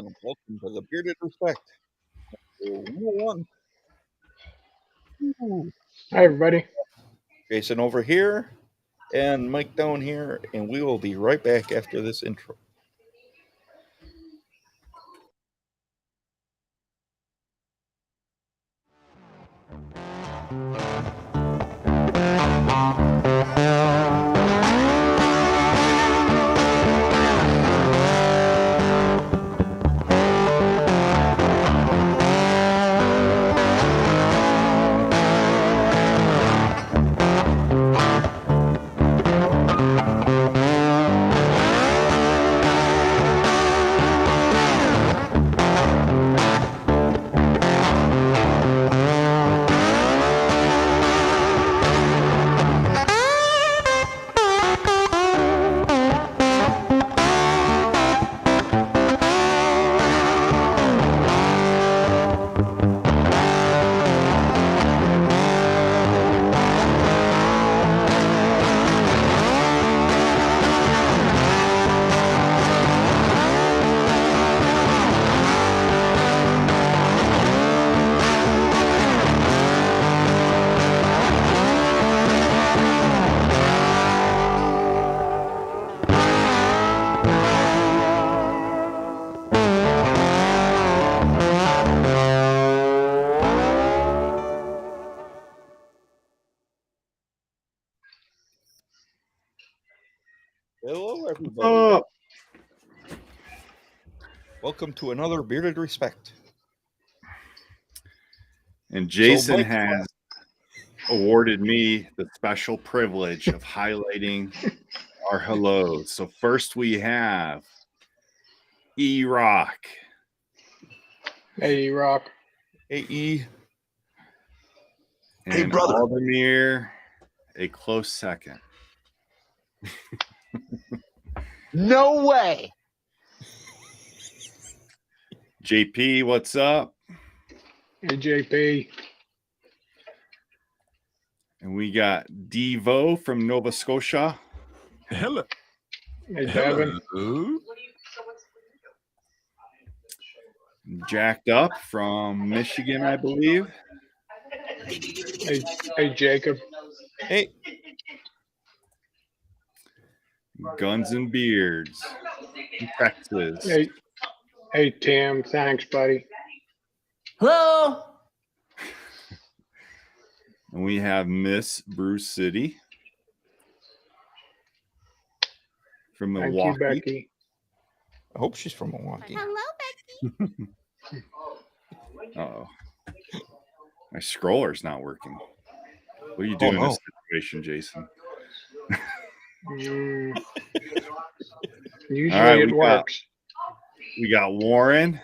gentlemen, welcome to the Bearded Respect. 101. Ooh. Hi, everybody. Jason over here and Mike down here, and we will be right back after this intro. Hello, everybody. Welcome to another Bearded Respect. And Jason has awarded me the special privilege of highlighting our hellos. So first we have E-Rock. Hey, Rock. Hey, E. And Hey, brother. Aldemir, a close second. No way. JP, what's up? Hey, JP. And we got Devo from Nova Scotia. Hello. Hey, Devin. Jacked Up from Michigan, I believe. Hey, Jacob. Hey. Guns and Beards from Texas. Hey, Tim. Thanks, buddy. Hello. And we have Miss Bruce City from Thank Milwaukee. you, Becky. I hope she's from Milwaukee. Hello, Becky. Uh-oh. My scroller's not working. What are you doing in this situation, Jason? Usually All right, it works. We got Warren.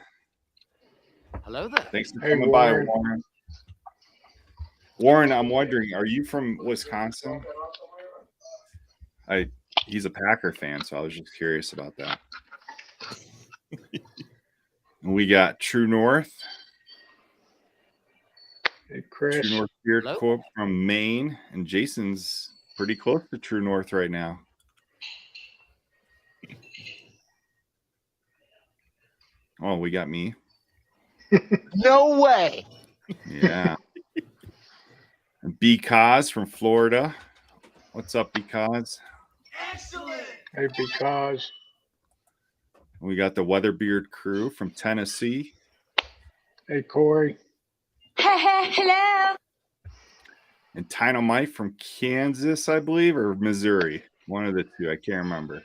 Hello there. Thanks for Hey, coming Warren. by, Warren. Warren, I'm wondering, are you from Wisconsin? He's a Packer fan, so I was just curious about that. And we got True North. Hey, Chris. True North Beard Corp from Maine, and Jason's pretty close to True North right now. Oh, we got me. No way. Yeah. And B-Cause from Florida. What's up, B-Cause? Excellent. Hey, because. We got the Weatherbeard crew from Tennessee. Hey, Corey. Hello. And Dynamite from Kansas, I believe, or Missouri. One of the two. I can't remember.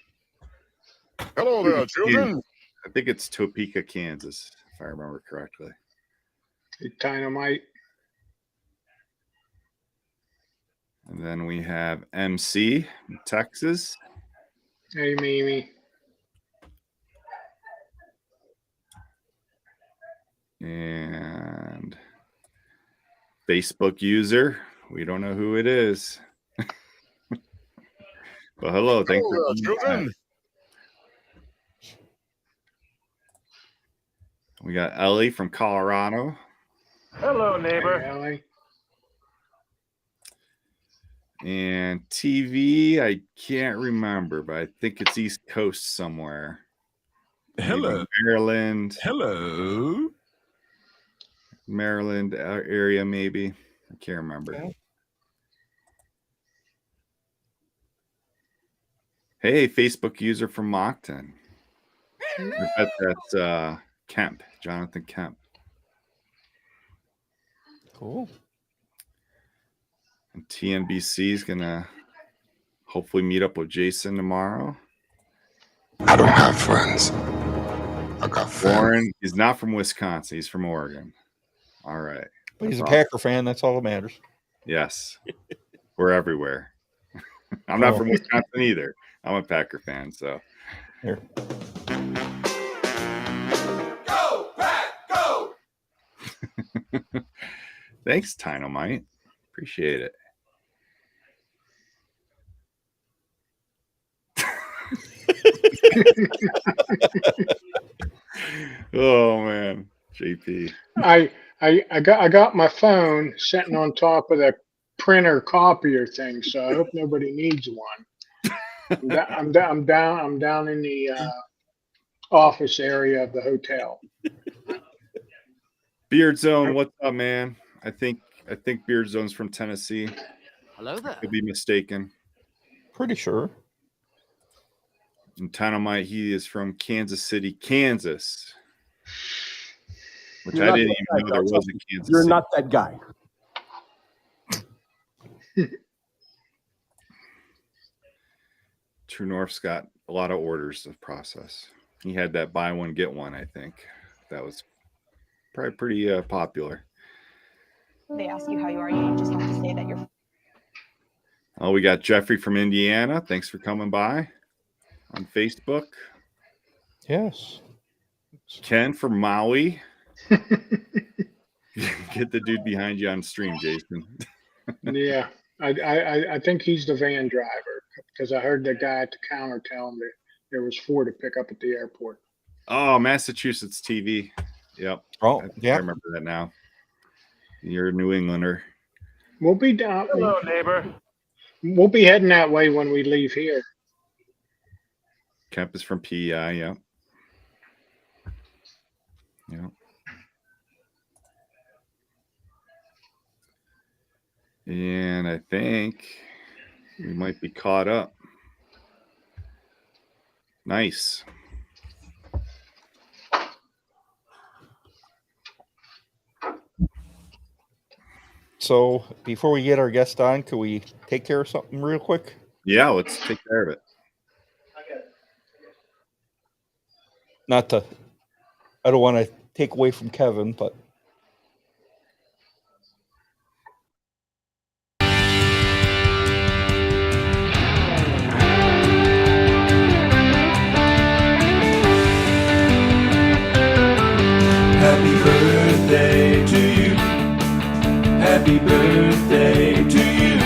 Hello there, children. I think it's Topeka, Kansas, if I remember correctly. Hey, Dynamite. And then we have MC from Texas. Hey, Mimi. And Facebook user. We don't know who it is. But hello. Thanks for children. We got Ellie from Colorado. Hello, neighbor. Hey, Ellie. And TV, I can't remember, but I think it's East Coast somewhere. Hello. Maryland. Hello. Maryland area, maybe. I can't remember. Okay. Hey, Facebook user from Moncton. I bet that's Kemp, Jonathan Kemp. Cool. And TNBC is gonna hopefully meet up with Jason tomorrow. I don't have friends. I got fans. Warren, he's not from Wisconsin. He's from Oregon. All right. But he's a That's awesome. Packer fan. That's all that matters. Yes. We're everywhere. I'm not from Wisconsin either. I'm a Packer fan, so. Here. Go, Pack, go! Thanks, Dynamite. Appreciate it. Oh man, JP. I got my phone sitting on top of the printer copier thing, so I hope nobody needs one. I'm down in the office area of the hotel. Beard Zone, what's up, man? I think Beard Zone's from Tennessee. Hello there. Could be mistaken. Pretty sure. And Dynamite, he is from Kansas City, Kansas. Which You're I not didn't that even know guy, there Doug. was a Kansas You're City. not that guy. True North's got a lot of orders to process. He had that buy one, get one, I think. That was probably pretty popular. They ask you how you are, you just have to say that you're. Oh, we got Jeffrey from Indiana. Thanks for coming by on Facebook. Yes. Ken from Maui. Get the dude behind you on stream, Jason. Yeah, I think he's the van driver because I heard the guy at the counter tell him that there was 4 to pick up at the airport. Oh, Massachusetts TV. Yep. Oh, I yeah. remember that now. You're a New Englander. We'll be down. Hello, neighbor. We'll be heading that way when we leave here. Kemp is from PEI. Yep. Yep. And I think we might be caught up. Nice. So before we get our guest on, could we take care of something real quick? Yeah, let's take care of it. Not to, I don't want to take away from Kevin, but Happy birthday to you. Happy birthday to you.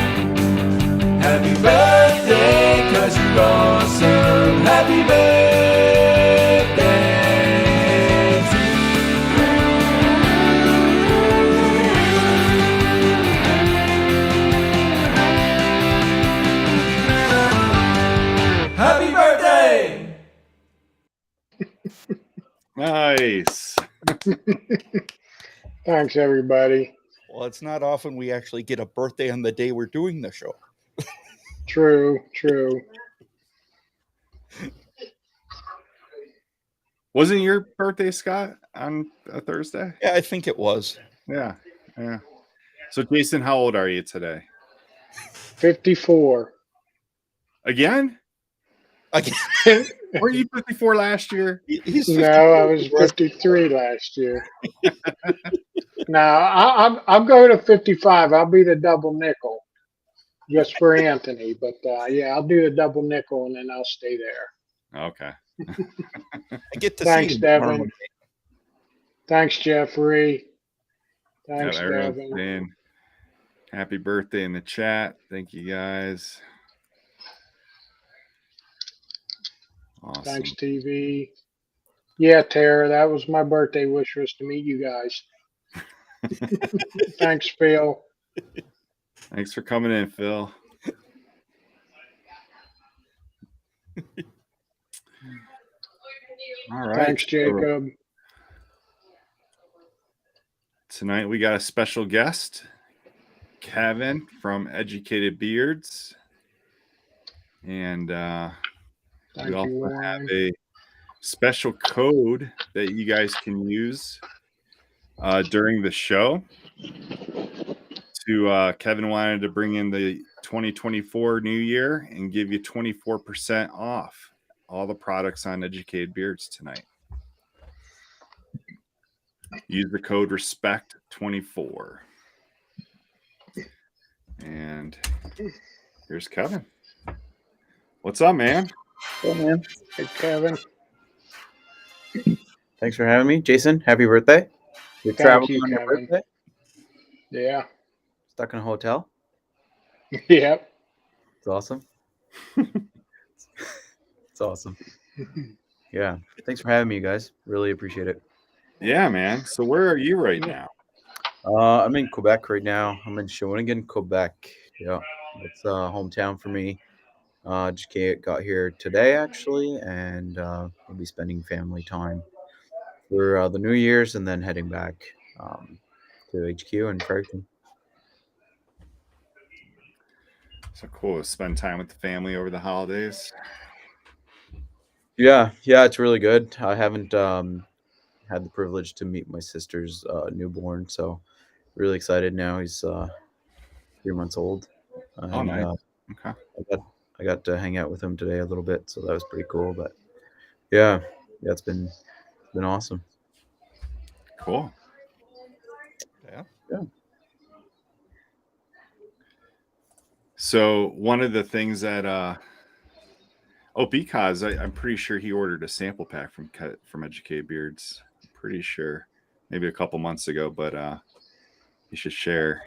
Happy birthday, 'cause you're awesome. Happy birthday to you. Happy birthday! Nice. Thanks, everybody. well, it's not often we actually get a birthday on the day we're doing the show. True, true. Wasn't your birthday, Scott, on a Thursday? Yeah, I think it was. Yeah. Yeah. So, Jason, how old are you today? 54. Again? Again, Were you 54 last year? he's No, I was 53 last year. No, I'll go to 55. I'll be the double nickel just for Anthony. But yeah, I'll do the double nickel and then I'll stay there. Okay. I get to Thanks, see him tomorrow. Devin. Thanks, Jeffrey. Yeah, Thanks, everyone's Devin. saying happy birthday in the chat. Thank you, guys. Awesome. Thanks, TV. Yeah, Tara, that was my birthday wish, was to meet you guys. Thanks, Phil. Thanks for coming in, Phil. All right. Thanks, Jacob. Tonight we got a special guest, Kevin from Educated Beards. And Thank we you, also have Warren. a special code that you guys can use during the show. Kevin wanted to bring in the 2024 new year and give you 24% off all the products on Educated Beards tonight. Use the code RESPECT24. And here's Kevin. What's up, man? Hey, man. Hey, Kevin. Thanks for having me. Jason, happy birthday. You're Thank traveling you, on your Kevin. birthday? Yeah. Stuck in a hotel? Yep. It's awesome. It's awesome. Yeah. Thanks for having me, you guys. Really appreciate it. Yeah, man. So where are you right now? I'm in Quebec right now. I'm in Shawinigan, Quebec. Yeah. It's hometown for me. Just got here today, actually, and we'll be spending family time for the New Year's and then heading back to HQ in Fredericton. So cool. Spend time with the family over the holidays. Yeah, it's really good. I haven't had the privilege to meet my sister's newborn, so really excited now. He's 3 months old. Oh, And, nice. Okay. I got to hang out with him today a little bit, so that was pretty cool. But yeah, it's been awesome. Cool. Yeah. So one of the things that because I'm pretty sure he ordered a sample pack from Educated Beards. I'm pretty sure, maybe a couple months ago, but he should share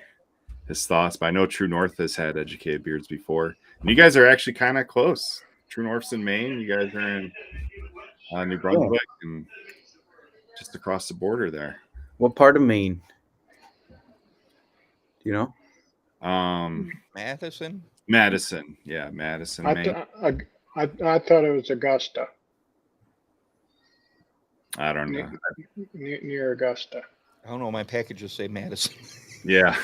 his thoughts. But I know True North has had Educated Beards before, and you guys are actually kind of close. True North's in Maine. You guys are in New Brunswick and just across the border there. What part of Maine? Do you know? Madison. Yeah, Madison, Maine. I thought it was Augusta. I don't know. Near Augusta. I don't know. My packages say Madison. Yeah.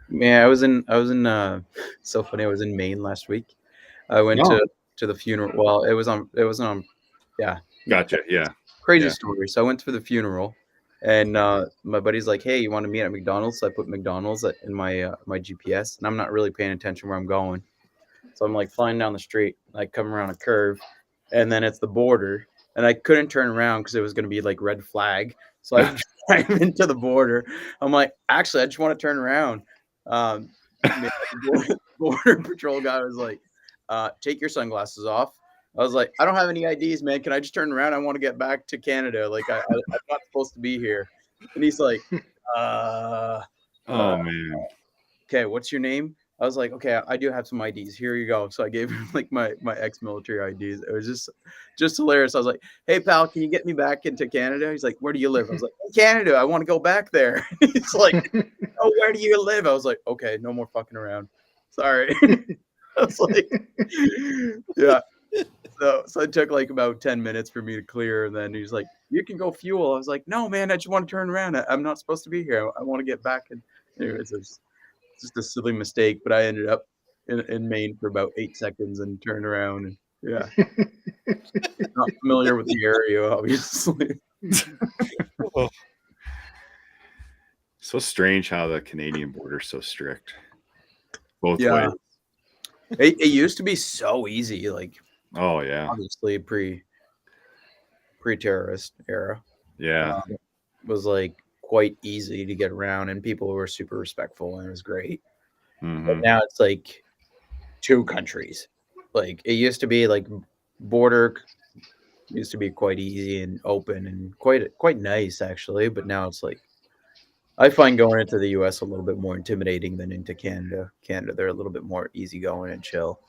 Yeah, I was in so funny. I was in Maine last week. I went to the funeral. Well, it was on yeah. Gotcha. Yeah. Crazy story. So I went to the funeral, and my buddy's like, "Hey, you want to meet at McDonald's?" So I put McDonald's in my my GPS, and I'm not really paying attention where I'm going. So I'm like flying down the street, like come around a curve, and then it's the border, and I couldn't turn around because it was going to be like red flag. So I drive into the border. I'm like, actually, I just want to turn around. The border patrol guy was like, take your sunglasses off. I was like, I don't have any IDs, man. Can I just turn around? I want to get back to Canada. Like, I'm not supposed to be here. And he's like, oh, man. Okay, what's your name? I was like, okay, I do have some IDs. Here you go. So I gave him like my ex-military IDs. It was just hilarious. I was like, hey, pal, can you get me back into Canada? He's like, where do you live? I was like, in Canada. I want to go back there. He's like, oh, where do you live? I was like, okay, no more fucking around. Sorry. I was like, yeah. So it took like about 10 minutes for me to clear. And then he's like, you can go fuel. I was like, no, man, I just want to turn around. I'm not supposed to be here. I want to get back. And anyways, it's just a silly mistake. But I ended up in Maine for about 8 seconds and turned around. And yeah, not familiar with the area, obviously. So strange how the Canadian border is so strict. Both ways. It used to be so easy. Like, oh yeah, obviously pre-terrorist era. Yeah, it was like quite easy to get around, and people were super respectful, and it was great. Mm-hmm. But now it's like 2 countries. Like it used to be like border used to be quite easy and open and quite nice actually, but now it's like I find going into the US a little bit more intimidating than into Canada. Canada, they're a little bit more easygoing and chill.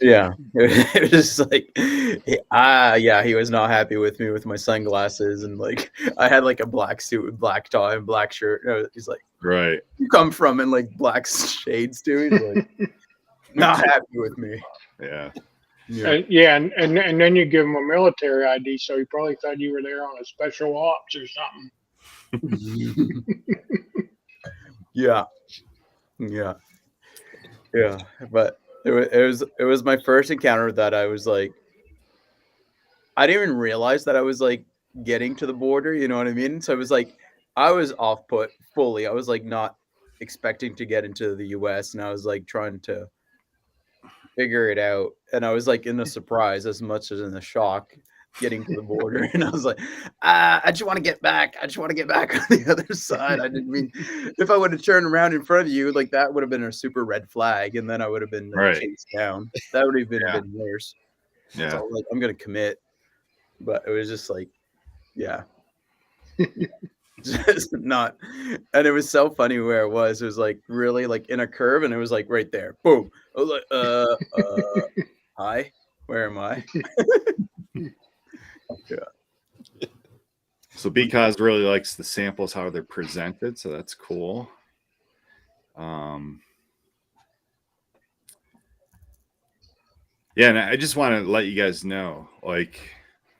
Yeah, it was just like, he was not happy with me with my sunglasses, and like I had like a black suit with black tie and black shirt. He's like, right, you come from in like black shades, dude. Like, not happy with me. Yeah. Yeah. Yeah, and then you give him a military ID, so he probably thought you were there on a special ops or something. Yeah. Yeah. Yeah. But it was my first encounter that I was like, I didn't even realize that I was like getting to the border, you know what I mean? So it was like I was off put fully. I was like not expecting to get into the US, and I was like trying to figure it out. And I was like in a surprise as much as in a shock getting to the border. And I was like, I just want to get back. I just want to get back on the other side. I didn't mean if I would have turned around in front of you, like that would have been a super red flag, and then I would have been like Right. chased down. That would have been Yeah. been worse. Yeah. So like I'm gonna commit. But it was just like, yeah. Just not, and it was so funny where it was. It was like really like in a curve, and it was like right there. Boom. I was like, hi, where am I? Yeah. So because really likes the samples how they're presented, so that's cool. Yeah, and I just want to let you guys know, like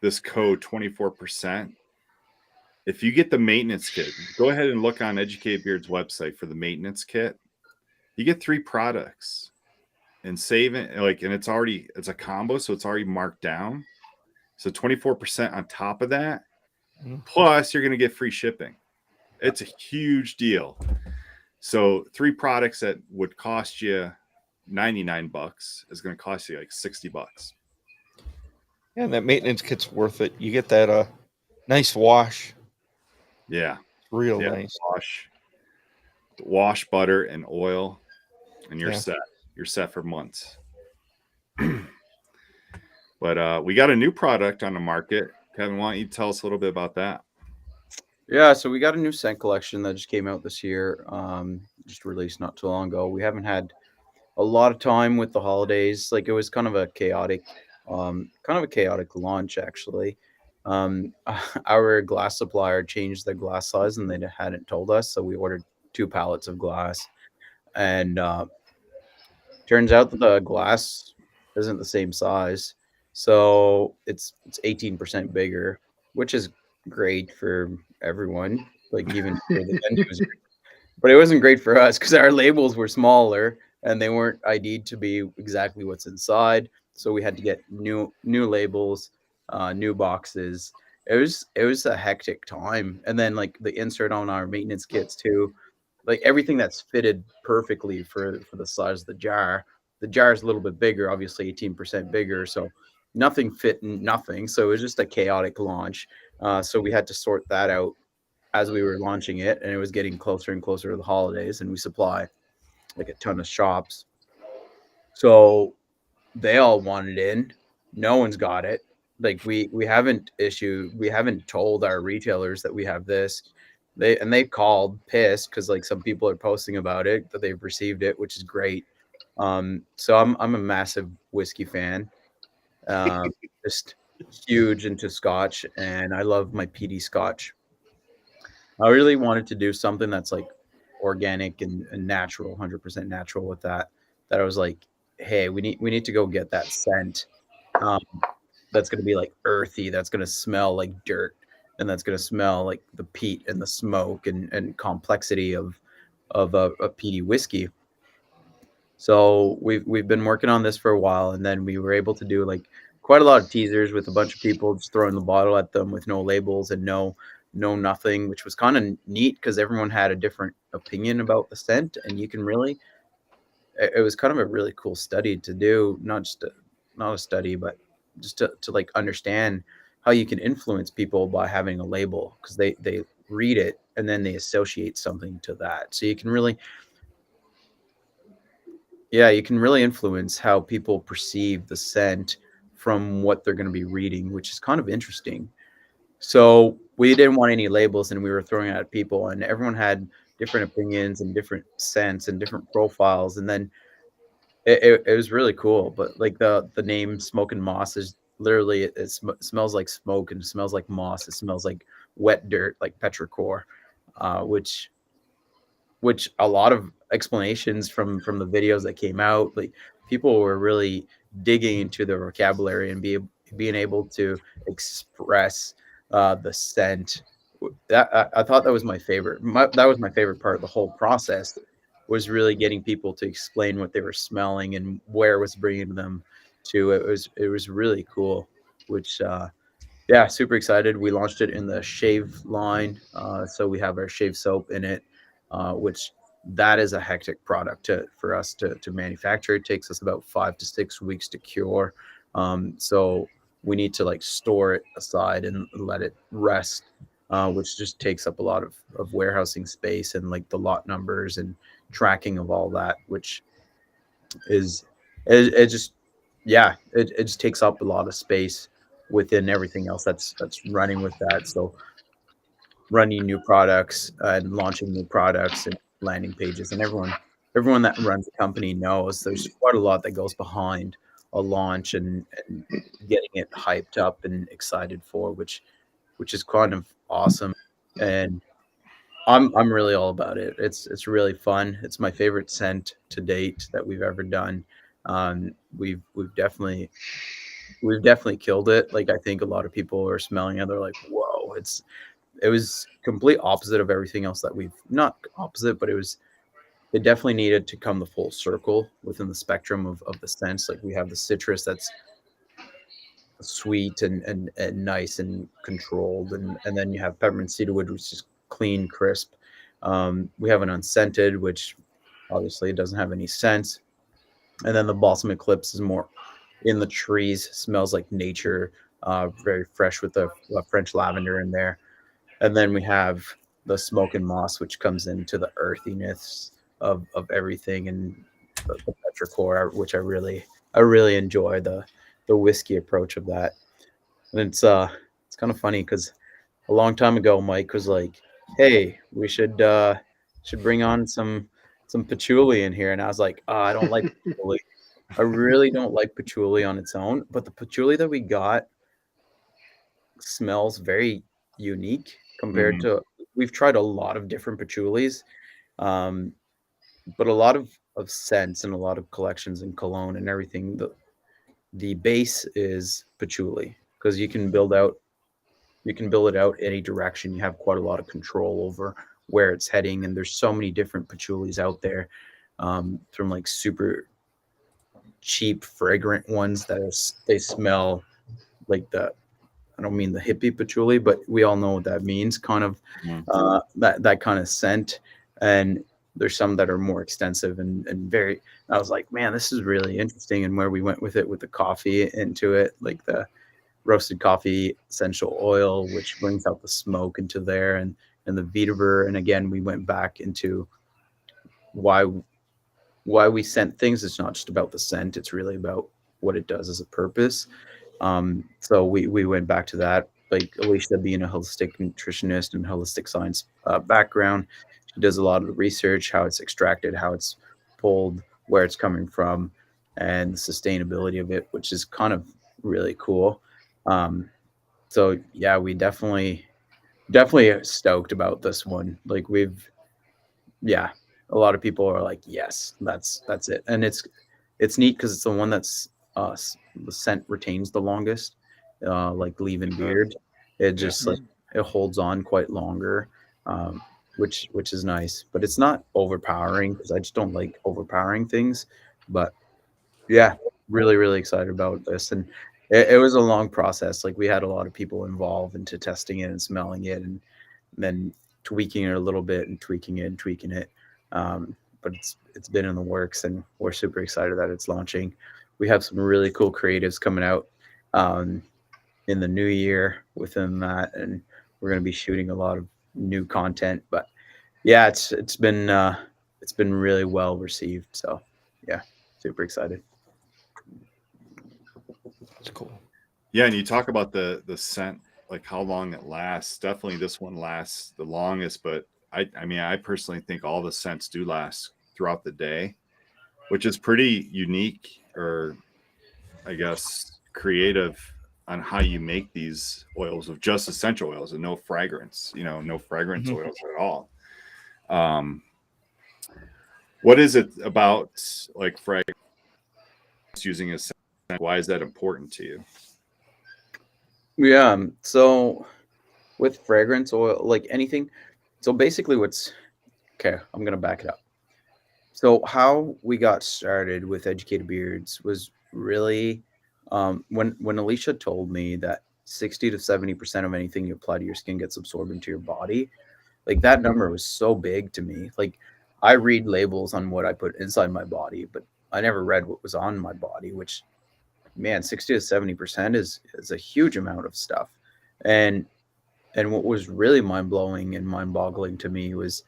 this code 24%. If you get the maintenance kit, go ahead and look on Educate Beard's website for the maintenance kit. You get 3 products and save it, like, and it's a combo, so it's already marked down. So 24% on top of that. Plus, you're going to get free shipping. It's a huge deal. So 3 products that would cost you $99 is going to cost you like $60. Yeah, and that maintenance kit's worth it. You get that nice wash. Yeah. Real Yeah, nice. Wash, butter, and oil, and you're Yeah. set. You're set for months. But we got a new product on the market. Kevin, why don't you tell us a little bit about that? Yeah, so we got a new scent collection that just came out this year. Just released not too long ago. We haven't had a lot of time with the holidays. Like it was kind of a chaotic launch actually. Our glass supplier changed their glass size and they hadn't told us, so we ordered 2 pallets of glass, and turns out that the glass isn't the same size, so it's 18% bigger, which is great for everyone, like even for the end user. But it wasn't great for us because our labels were smaller and they weren't ID'd to be exactly what's inside. So we had to get new labels, new boxes. It was a hectic time. And then like the insert on our maintenance kits too, like everything that's fitted perfectly for the size of the jar. The jar is a little bit bigger, obviously 18% bigger. So nothing fit in nothing. So it was just a chaotic launch. So we had to sort that out as we were launching it, and it was getting closer and closer to the holidays, and we supply like a ton of shops. So they all wanted in. No one's got it. Like we haven't told our retailers that we have this. They called pissed because like some people are posting about it that they've received it, which is great. So I'm a massive whiskey fan. Just huge into Scotch, and I love my peaty Scotch. I really wanted to do something that's like organic and natural, 100% natural with that. That I was like, hey, we need to go get that scent. That's gonna be like earthy. That's gonna smell like dirt, and that's gonna smell like the peat and the smoke and complexity of a peaty whiskey. So we've been working on this for a while, and then we were able to do like quite a lot of teasers with a bunch of people just throwing the bottle at them with no labels and no nothing, which was kind of neat because everyone had a different opinion about the scent, and you can really it was kind of a really cool study to do, not a study, but just to like understand how you can influence people by having a label, because they read it and then they associate something to that. So you can really influence how people perceive the scent from what they're going to be reading, which is kind of interesting. So we didn't want any labels, and we were throwing it at people, and everyone had different opinions and different scents and different profiles. And then it was really cool. But like the name Smoke and Moss is literally it smells like smoke and it smells like moss. It smells like wet dirt, like petrichor, which a lot of explanations from the videos that came out, like people were really digging into the vocabulary and being able to express the scent. I thought that was my favorite. That was my favorite part of the whole process, was really getting people to explain what they were smelling and where it was bringing them to. It was really cool, which yeah, super excited. We launched it in the shave line, so we have our shave soap in it, which that is a hectic product for us to manufacture. It takes us about 5 to 6 weeks to cure, so we need to like store it aside and let it rest, which just takes up a lot of warehousing space and like the lot numbers and tracking of all that, which is it just yeah it just takes up a lot of space within everything else that's running with that. So running new products and launching new products and landing pages, and everyone that runs a company knows there's quite a lot that goes behind a launch and getting it hyped up and excited for, which is kind of awesome. And I'm really all about it. It's really fun. It's my favorite scent to date that we've ever done. We've definitely killed it. Like I think a lot of people are smelling it. They're like, "Whoa!" It was complete opposite of everything else that we've not opposite, but it definitely needed to come the full circle within the spectrum of the scents. Like we have the citrus that's sweet and nice and controlled, and then you have peppermint cedarwood, which is clean, crisp. We have an unscented, which obviously doesn't have any scents, and then the balsam eclipse is more in the trees, smells like nature, very fresh with the French lavender in there. And then we have the smoke and moss, which comes into the earthiness of everything, and the petrichor, which I really enjoy the whiskey approach of that. And it's kind of funny because a long time ago, Mike was like, "Hey, we should bring on some patchouli in here," and I was like, "Oh, I don't like patchouli. I really don't like patchouli on its own." But the patchouli that we got smells very unique compared to. We've tried a lot of different patchoulis, um, but a lot of scents and a lot of collections and cologne and everything. The base is patchouli because you can build it out any direction. You have quite a lot of control over where it's heading, and there's so many different patchoulis out there, from like super cheap fragrant ones that they smell like I don't mean the hippie patchouli, but we all know what that means, kind of that kind of scent. And there's some that are more extensive and very. I was like, man, this is really interesting. And where we went with it, with the coffee into it, like the roasted coffee essential oil, which brings out the smoke into there, and the vetiver. And again, we went back into why we scent things. It's not just about the scent; it's really about what it does as a purpose. So we went back to that. Like Alicia being a holistic nutritionist and holistic science background, she does a lot of the research, how it's extracted, how it's pulled, where it's coming from, and the sustainability of it, which is kind of really cool. So yeah, we definitely stoked about this one. Like yeah, a lot of people are like, yes, that's it. And it's neat because it's the one that's the scent retains the longest, like leave-in beard. It just like it holds on quite longer, which is nice. But it's not overpowering because I just don't like overpowering things. But yeah, really excited about this, and it was a long process. Like we had a lot of people involved into testing it and smelling it, and then tweaking it a little bit and tweaking it and tweaking it. But it's been in the works, and we're super excited that it's launching. We have some really cool creatives coming out in the new year within that, and we're going to be shooting a lot of new content. But yeah, it's been really well received. So yeah, super excited. That's cool. Yeah, and you talk about the scent, like how long it lasts. Definitely this one lasts the longest, but I mean, I personally think all the scents do last throughout the day, which is pretty unique, or I guess creative, on how you make these oils of just essential oils and no fragrance, no fragrance oils at all. What is it about like fragrance using a scent. Why is that important to you? Yeah. So with fragrance oil, like anything, so basically okay, I'm gonna back it up. So how we got started with Educated Beards was really when Alicia told me that 60 to 70% of anything you apply to your skin gets absorbed into your body. Like that number was so big to me. Like I read labels on what I put inside my body, but I never read what was on my body, which man, 60 to 70% is a huge amount of stuff. And what was really mind-blowing and mind-boggling to me was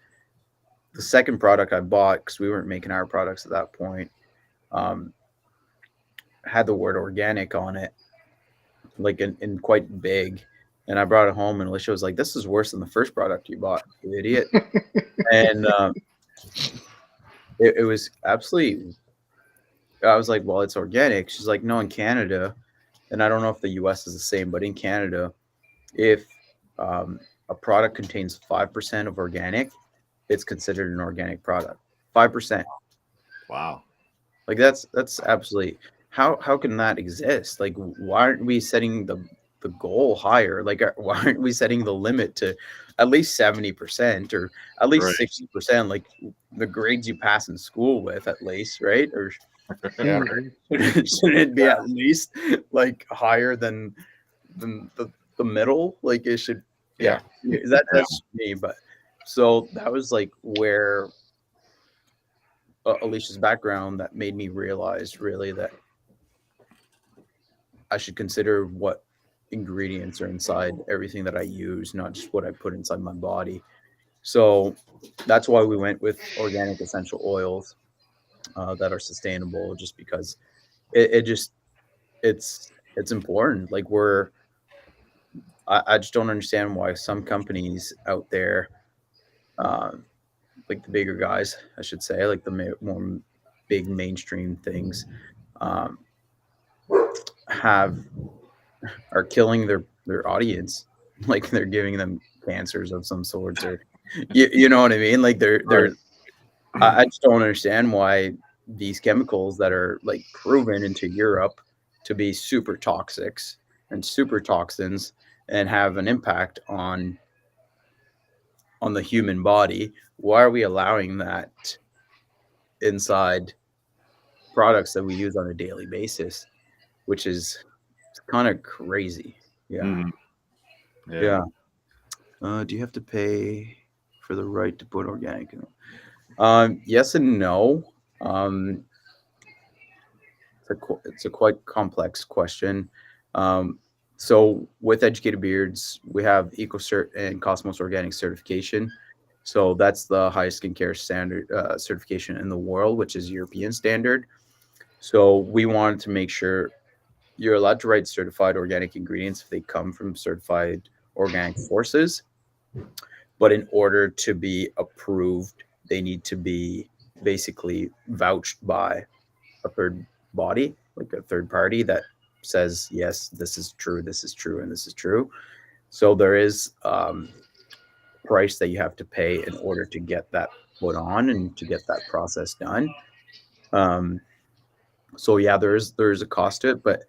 the second product I bought, because we weren't making our products at that point, had the word organic on it, like in quite big. And I brought it home, and Alicia was like, "This is worse than the first product you bought, you idiot." And it was absolutely. I was like, "Well, it's organic." She's like, "No, in Canada," and I don't know if the U.S. is the same, but in Canada, if a product contains 5% of organic, it's considered an organic product. 5%. Wow. Like that's absolutely how can that exist? Like why aren't we setting the goal higher? Like why aren't we setting the limit to at least 70% or at least Right. 60%, like the grades you pass in school with at least, right? Or Yeah. shouldn't it be at least like higher than the middle? Like it should, yeah. That's me. But so that was like where Alicia's background that made me realize really that I should consider what ingredients are inside everything that I use, not just what I put inside my body. So that's why we went with organic essential oils that are sustainable, just because it's important. Like I just don't understand why some companies out there, like the bigger guys, I should say, like the more big mainstream things, are killing their audience, like they're giving them cancers of some sorts, or you know what I mean? Like they're I just don't understand why these chemicals that are like proven into Europe to be super toxics and super toxins and have an impact on the human body. Why are we allowing that inside products that we use on a daily basis, which is kind of crazy. Yeah. Mhm. Yeah. Do you have to pay for the right to put organic in? Yes and no. It's a quite complex question. So with Educated Beards, we have EcoCert and Cosmos Organic certification. So that's the highest skincare standard certification in the world, which is European standard. So we wanted to make sure you're allowed to write certified organic ingredients if they come from certified organic sources. But in order to be approved, they need to be basically vouched by a third body, like a third party that says, yes, this is true, and this is true. So there is price that you have to pay in order to get that put on and to get that process done. So yeah, there's a cost to it, but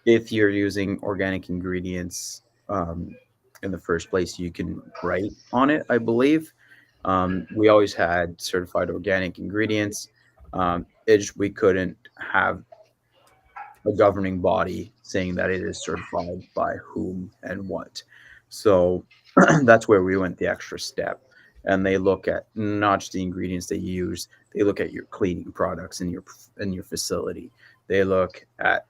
if you're using organic ingredients in the first place, you can write on it, I believe. We always had certified organic ingredients. We couldn't have a governing body saying that it is certified by whom and what. So that's where we went the extra step. And they look at not just the ingredients they use, they look at your cleaning products in your facility. They look at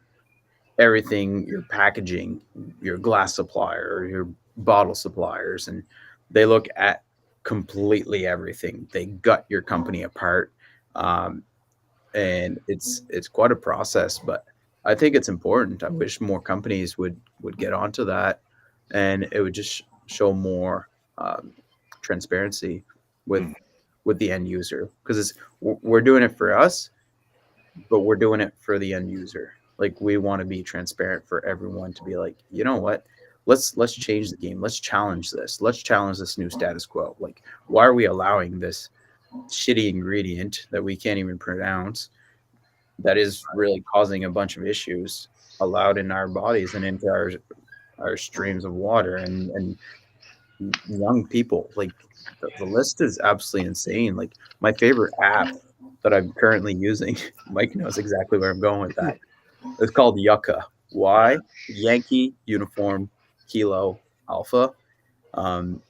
everything, your packaging, your glass supplier, your bottle suppliers, and they look at completely everything. They gut your company apart, and it's quite a process, but I think it's important. I wish more companies would get onto that, and it would just show more transparency with the end user, because we're doing it for us, but we're doing it for the end user. Like we want to be transparent for everyone to be like, you know what? Let's change the game. Let's challenge this. Let's challenge this new status quo. Like, why are we allowing this shitty ingredient that we can't even pronounce that is really causing a bunch of issues allowed in our bodies and into our streams of water and young people. Like the list is absolutely insane. Like my favorite app that I'm currently using, Mike knows exactly where I'm going with that. It's called Yucca. Y Yankee Uniform Kilo Alpha. And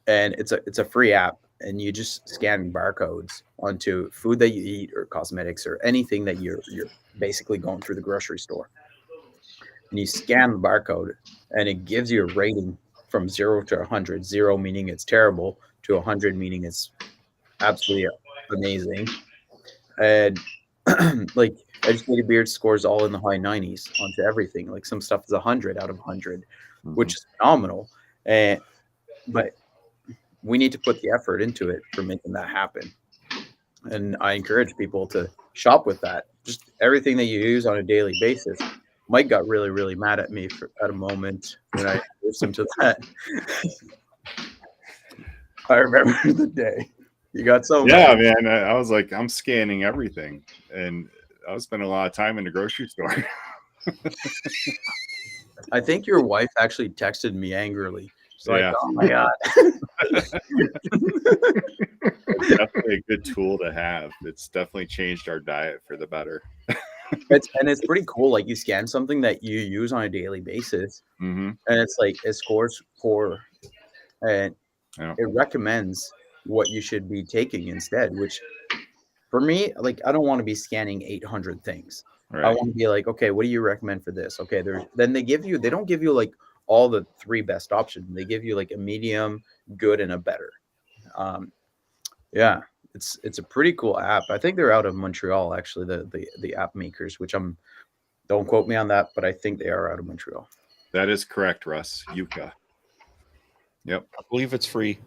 it's a free app, and you just scan barcodes onto food that you eat or cosmetics or anything that you're basically going through the grocery store. And you scan the barcode, and it gives you a rating from 0 to 100. 0 meaning it's terrible, to 100 meaning it's absolutely amazing. And like Educated Beard scores all in the high 90s onto everything. Like some stuff is 100 out of 100, which is phenomenal. But we need to put the effort into it for making that happen. And I encourage people to shop with that. Just everything that you use on a daily basis. Mike got really, really mad at me at a moment when I introduced him to that. I remember the day. You got so Yeah, mad. man. I was like, I'm scanning everything, and I was spending a lot of time in the grocery store. I think your wife actually texted me angrily. She's Yeah. like, "Oh my god." It's definitely a good tool to have. It's definitely changed our diet for the better. It's pretty cool. Like you scan something that you use on a daily basis, Mm-hmm. and it's like it scores for, and Yeah. it recommends what you should be taking instead. Which, for me, like I don't want to be scanning 800 things. I Right. want to be like, okay, what do you recommend for this? Okay, then they don't give you like all the 3 best options. They give you like a medium, good, and a better. Yeah, it's a pretty cool app. I think they're out of Montreal, actually, the app makers, which don't quote me on that, but I think they are out of Montreal. That is correct, Russ. Yucca. Yep, I believe it's free.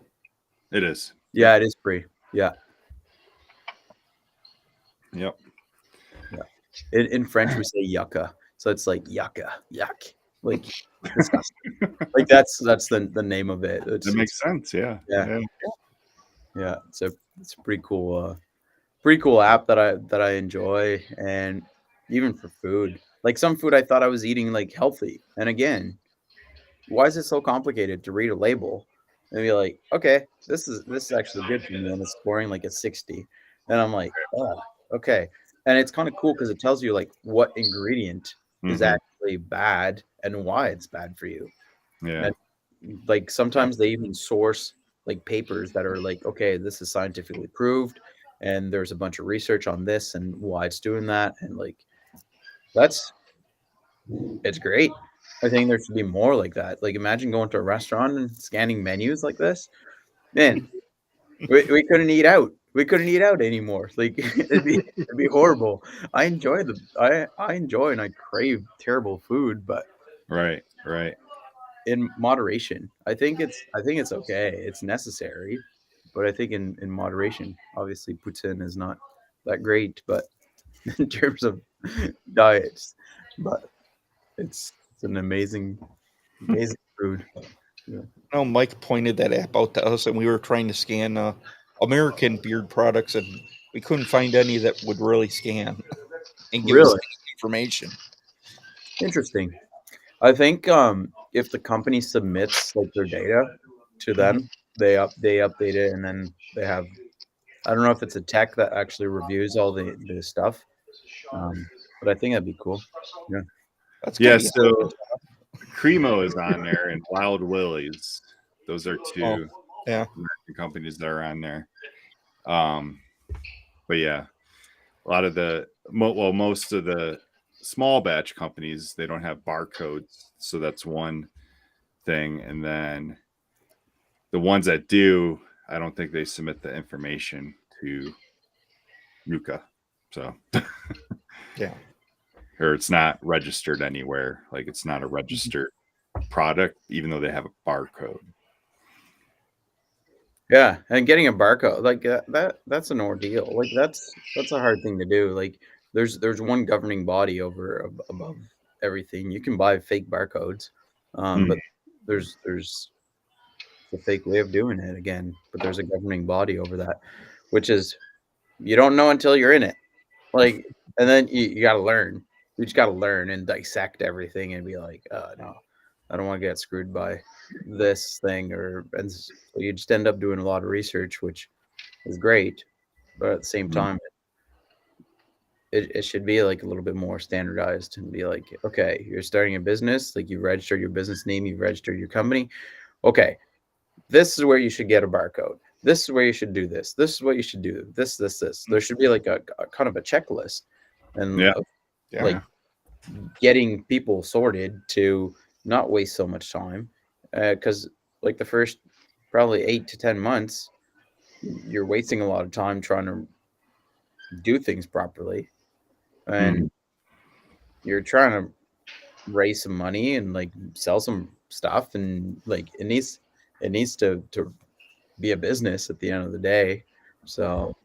it is. Yeah, it is free. Yeah. Yep. In French, we say yucca, so it's like yucca, yuck, like like that's the name of it. That makes sense. Yeah. Yeah. Yeah. It's a pretty cool app that I enjoy, and even for food, like some food I thought I was eating like healthy, and again, why is it so complicated to read a label and be like, okay, this is actually good for me, and it's scoring like a 60, and I'm like, oh, okay. And it's kind of cool because it tells you like what ingredient is Mhm. actually bad and why it's bad for you. Yeah. And like sometimes they even source like papers that are like, okay, this is scientifically proved, and there's a bunch of research on this and why it's doing that, and like it's great. I think there should be more like that. Like imagine going to a restaurant and scanning menus like this. Man, we couldn't eat out. We couldn't eat out anymore. Like it'd be horrible. I enjoy I enjoy and I crave terrible food, but Right. in moderation. I think it's okay. It's necessary, but I think in moderation. Obviously, poutine is not that great, but in terms of diets, but it's an amazing food. Yeah. No, Mike pointed that app out to us, and we were trying to scan American beard products, and we couldn't find any that would really scan and give us Really any information. interesting. I think if the company submits like their data to them, they update it, and then they have. I don't know if it's a tech that actually reviews all the stuff, but I think that'd be cool. Yeah. That's Yeah. gotta be So Cremo is on there, and Wild Willies. Those are two yeah. American companies that are on there. But yeah, a lot of most of the small batch companies, they don't have barcodes, so that's one thing. And then the ones that do, I don't think they submit the information to Yucca. So Yeah. or it's not registered anywhere. Like it's not a registered product, even though they have a barcode. Yeah, and getting a barcode like that's an ordeal. Like that's a hard thing to do. Like there's one governing body above everything. You can buy fake barcodes, but there's a fake way of doing it again. But there's a governing body over that, which is you don't know until you're in it. Like And then you got to learn. You just got to learn and dissect everything and be like, no, I don't want to get screwed by this thing. And so you just end up doing a lot of research, which is great. But at the same time, it should be like a little bit more standardized and be like, okay, you're starting a business, like you registered your business name, you registered your company. Okay, this is where you should get a barcode. This is where you should do this. This is what you should do. This. There should be like a kind of a checklist and like getting people sorted to not waste so much time. Because like the first probably 8 to 10 months, you're wasting a lot of time trying to do things properly. And you're trying to raise some money and like sell some stuff, and like it needs to be a business at the end of the day. So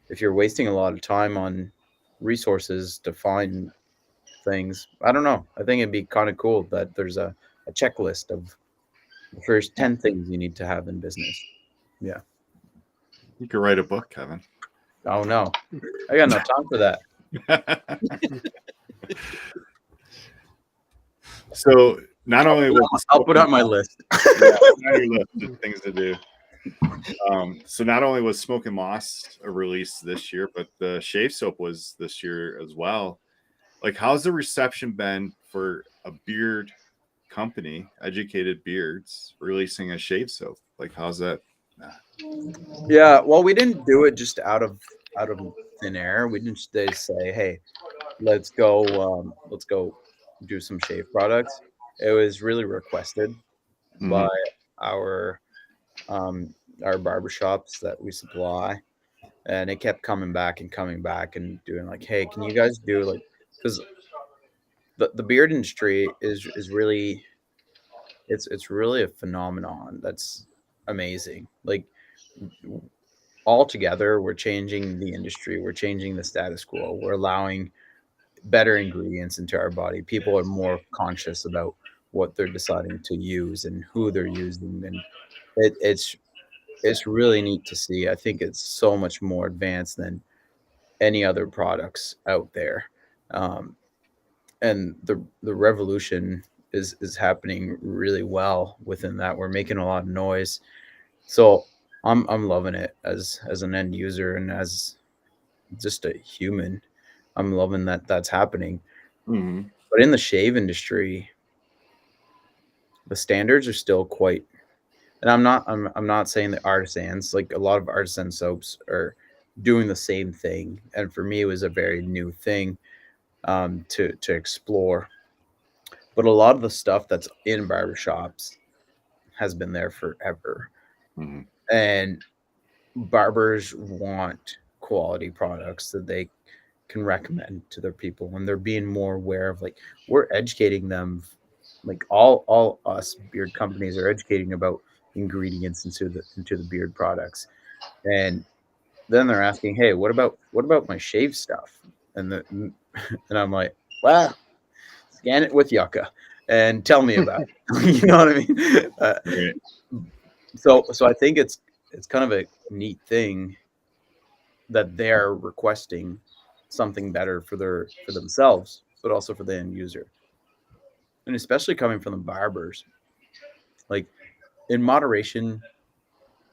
if you're wasting a lot of time on resources to find things, I don't know. I think it'd be kind of cool that there's a checklist of the first 10 things you need to have in business. Yeah. You could write a book, Kevin. Oh no, I got no time for that. So not only was I'll put on my list. on your list of things to do. So not only was Smoke and Moss a release this year, but the shave soap was this year as well. Like, how's the reception been for a beard company, Educated Beards, releasing a shave soap? Like, how's that? Yeah, well, we didn't do it just out of thin air. We didn't just say, "Hey, let's go do some shave products." It was really requested by our barbershops that we supply, and it kept coming back and doing like, "Hey, can you guys do like?" Because the beard industry is really it's really a phenomenon that's amazing. Like all together, we're changing the industry, we're changing the status quo, we're allowing better ingredients into our body. People are more conscious about what they're deciding to use and who they're using, and it's really neat to see. I think it's so much more advanced than any other products out there, and the revolution is happening really well within that. We're making a lot of noise, so I'm loving it as an end user and as just a human. I'm loving that that's happening. But in the shave industry, the standards are still quite. And I'm not saying that artisans, like a lot of artisan soaps, are doing the same thing. And for me, it was a very new thing to explore. But a lot of the stuff that's in barbershops has been there forever. And barbers want quality products that they can recommend to their people, and they're being more aware of, like, we're educating them, like all us beard companies are educating about ingredients into the beard products. And then they're asking, hey, what about my shave stuff? And and I'm like, wow, scan it with Yucca and tell me about it. You know what I mean? So I think it's kind of a neat thing that they're requesting something better for themselves, but also for the end user. And especially coming from the barbers, like, in moderation,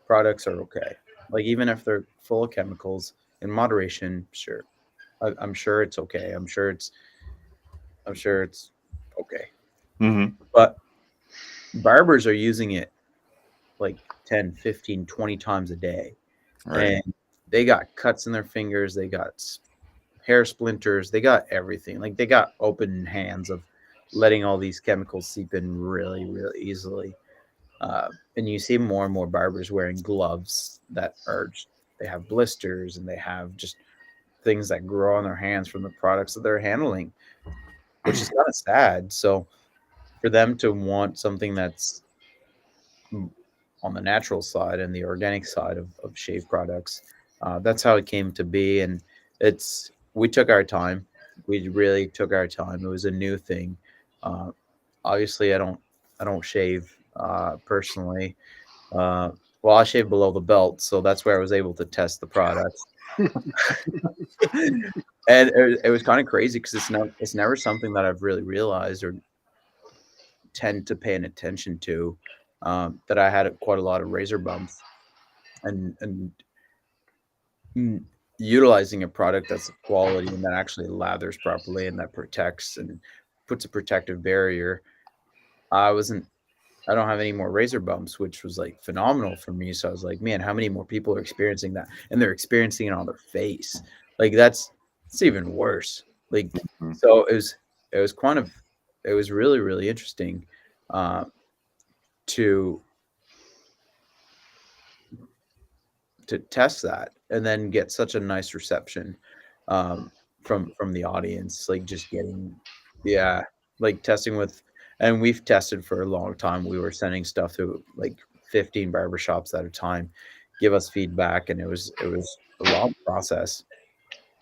products are okay. Like, even if they're full of chemicals, in moderation, sure. I'm sure it's okay. I'm sure it's okay. But barbers are using it like 10, 15, 20 times a day. And they got cuts in their fingers. They got hair splinters. They got everything. Like, they got open hands of letting all these chemicals seep in really, really easily. And you see more and more barbers wearing gloves that they have blisters, and they have just things that grow on their hands from the products that they're handling, which is kind of sad. So for them to want something that's on the natural side and the organic side of shave products, that's how it came to be. And we took our time. We really took our time. It was a new thing. Obviously, I don't shave personally. Well, I shave below the belt, so that's where I was able to test the products. And it was kind of crazy because it's never something that I've really realized or tend to pay an attention to. That I had quite a lot of razor bumps, and utilizing a product that's quality and that actually lathers properly and that protects and puts a protective barrier. I don't have any more razor bumps, which was like phenomenal for me. So I was like, man, how many more people are experiencing that? And they're experiencing it on their face. Like it's even worse. Like, so it was really, really interesting to test that and then get such a nice reception from the audience, like just getting, yeah, like testing with, and we've tested for a long time. We were sending stuff to like 15 barbershops at a time, give us feedback, and it was a long process.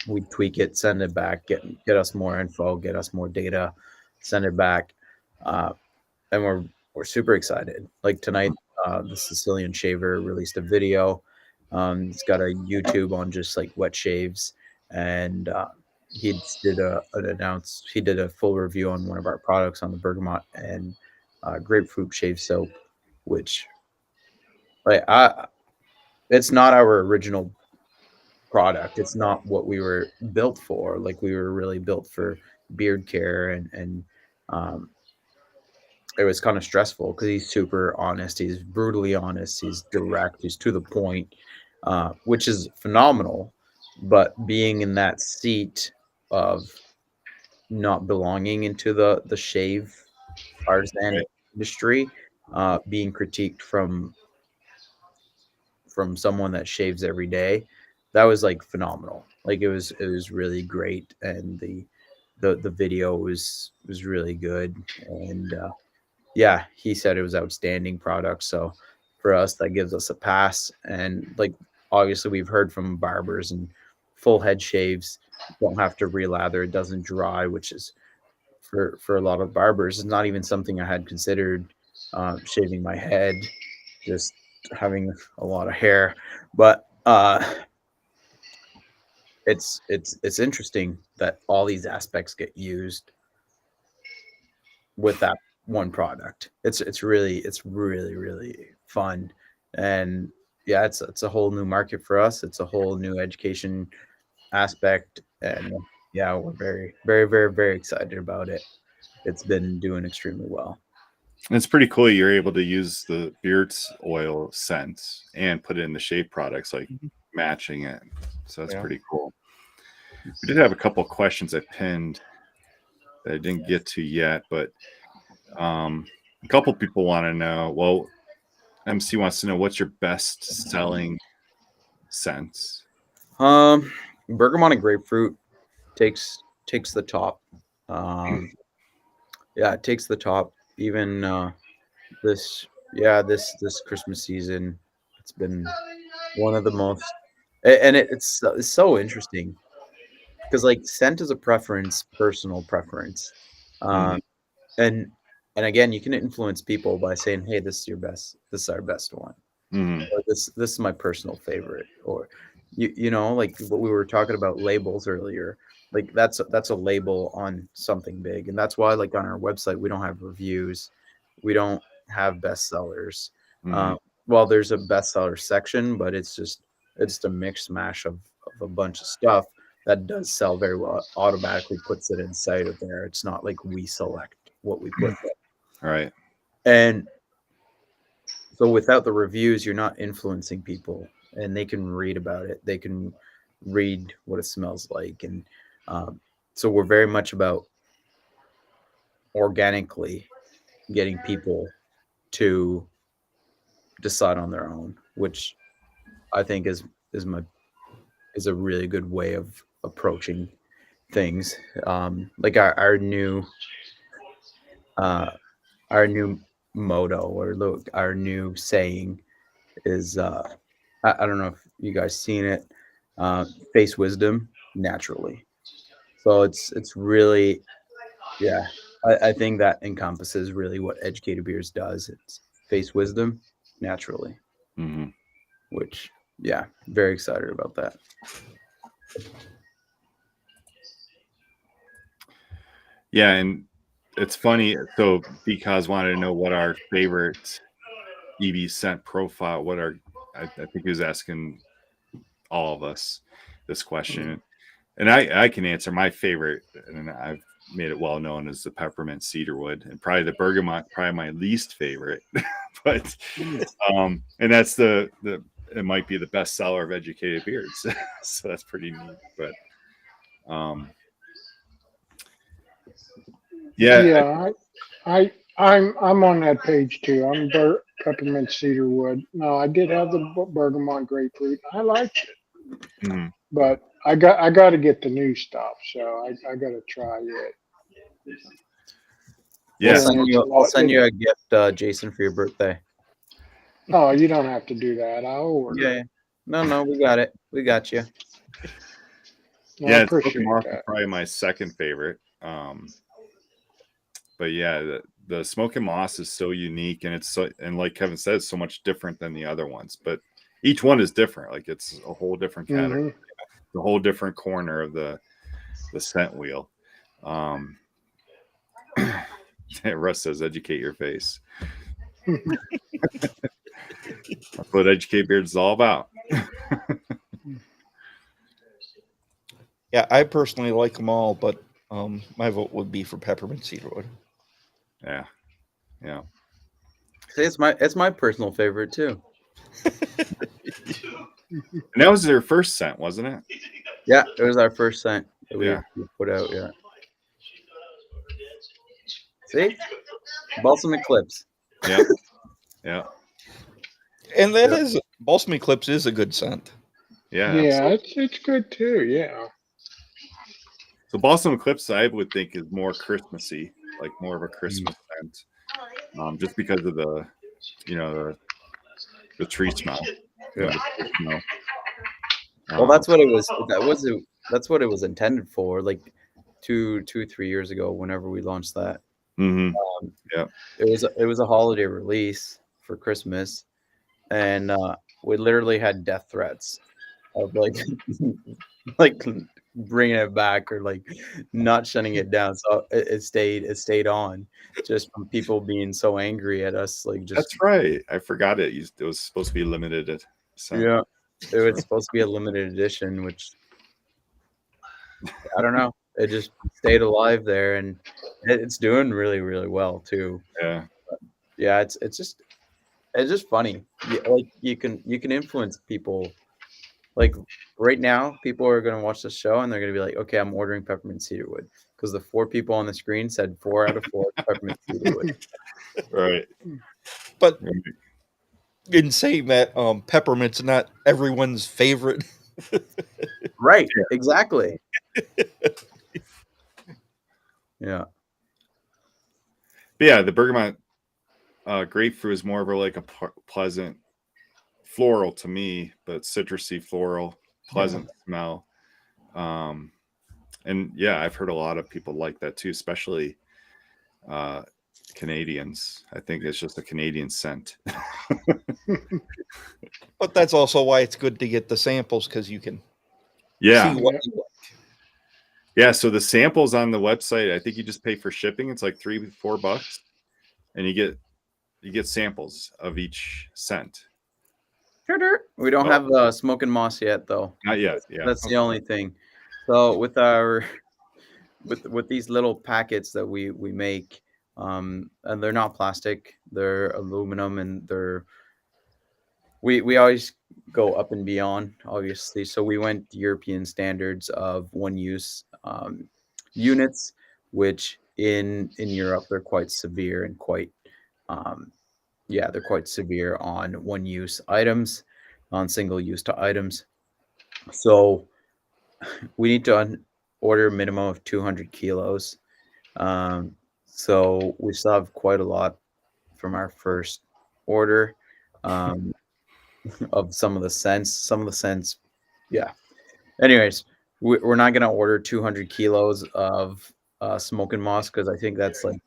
We tweak it, send it back, get us more info, get us more data, send it back, and we're super excited. Like tonight, the Sicilian Shaver released a video. It's got a YouTube on just like wet shaves, and he did a full review on one of our products on the bergamot and grapefruit shave soap, which like it's not our original product. It's not what we were built for. Like we were really built for beard care, and it was kind of stressful because he's super honest. He's brutally honest. He's direct. He's to the point, which is phenomenal. But being in that seat of not belonging into the shave artisan industry, being critiqued from someone that shaves every day, that was like phenomenal. Like it was really great, and the video was really good, and yeah, he said it was outstanding product. So for us, that gives us a pass. And like obviously we've heard from barbers, and full head shaves don't have to relather, it doesn't dry, which is for a lot of barbers is not even something I had considered. Shaving my head, just having a lot of hair, but it's interesting that all these aspects get used with that one product. It's really really fun, and yeah, it's a whole new market for us. It's a whole new education aspect, and yeah, we're very very very very excited about it. It's been doing extremely well. And it's pretty cool you're able to use the beard's oil scent and put it in the shave products, like matching it. So that's pretty cool. We did have a couple questions I pinned that I didn't get to yet, but a couple people want to know. Well, MC wants to know, what's your best selling scents? Bergamot and grapefruit takes the top. Yeah, it takes the top. Even this Christmas season, it's been one of the most, and it's so interesting because like scent is a preference, personal preference, and again, you can influence people by saying, hey, this is your best, this is our best one, or this is my personal favorite, or you know, like what we were talking about labels earlier. Like that's a label on something big, and that's why like on our website we don't have reviews, we don't have bestsellers. Well, there's a bestseller section, but it's a mix mash of a bunch of stuff that does sell very well. It automatically puts it inside of there. It's not like we select what we put there. All right. And so without the reviews, you're not influencing people, and they can read about it. They can read what it smells like. And so we're very much about organically getting people to decide on their own, which I think is a really good way of approaching things. Like our new motto, or look, our new saying is I don't know if you guys seen it, face wisdom naturally. So it's really, yeah, I think that encompasses really what Educated Beers does. It's face wisdom naturally, which, yeah, very excited about that. Yeah, and it's funny. So because wanted to know what our favorite EV scent profile, I think he was asking all of us this question. And I can answer my favorite, and I've made it well known as the peppermint cedarwood, and probably the bergamot, probably my least favorite. But and that's the it might be the best seller of educated beards. So that's pretty neat. But Yeah, I'm on that page too. I'm peppermint cedarwood. No, I did have the bergamot grapefruit. I liked it, mhm. but I got to get the new stuff, so I got to try it. Yeah. I'll send you a gift, Jason, for your birthday. Oh, you don't have to do that. I'll order. Yeah. No, we got it. We got you. Well, I Yeah, appreciate Moss is that. probably my second favorite. But yeah, the smoking moss is so unique, and and like Kevin said, it's so much different than the other ones. But each one is different. Like it's a whole different category, the whole different corner of the scent wheel. Russ says, "Educate your face." That's what Educate Beards is all about. Yeah, I personally like them all, but my vote would be for peppermint cedarwood. Yeah. See, it's my personal favorite too. And that was their first scent, wasn't it? Yeah, it was our first scent that we put out. Yeah. See, Balsam Eclipse. Yeah. And that is Balsam Eclipse is a good scent. Yeah. Yeah, it's good too. Yeah. So Balsam Eclipse, I would think, is more Christmassy, like more of a Christmas scent, just because of the tree smell. Yeah. Well, that's what it was. That's what it was intended for. Like 3 years ago, whenever we launched that. Yeah. It was a holiday release for Christmas, and we literally had death threats of like bringing it back or like not shutting it down. So it stayed on, just from people being so angry at us. Like, just that's right. I forgot it. It was supposed to be limited. So. Yeah, it was supposed to be a limited edition, which I don't know. It just stayed alive there, and it's doing really, really well too. Yeah. Yeah, it's just funny. Like you can influence people. Like right now, people are going to watch the show and they're going to be like, okay, I'm ordering peppermint cedarwood because the 4 people on the screen said 4 out of 4 peppermint cedarwood. Right. But in saying that, peppermint's not everyone's favorite. Right. Exactly. Yeah. But yeah, the bergamot grapefruit is more of like a pleasant floral to me, but citrusy floral, pleasant smell. And yeah, I've heard a lot of people like that too, especially Canadians. I think it's just a Canadian scent. But that's also why it's good to get the samples, because you can see what you like. Yeah, so the samples on the website, I think you just pay for shipping. It's like $3-4, and you get samples of each scent. We don't have smoking moss yet, though. Not yet. Yeah, that's the only thing. So with our with these little packets that we make, and they're not plastic, they're aluminum, and we always go up and beyond, obviously. So we went European standards of one-use units, which in Europe they're quite severe and quite they're quite severe on one-use items, on single-use items. So we need to order a minimum of 200 kilos. So we still have quite a lot from our first order of some of the scents. Yeah. Anyways, we're not going to order 200 kilos of smoking moss because I think that's like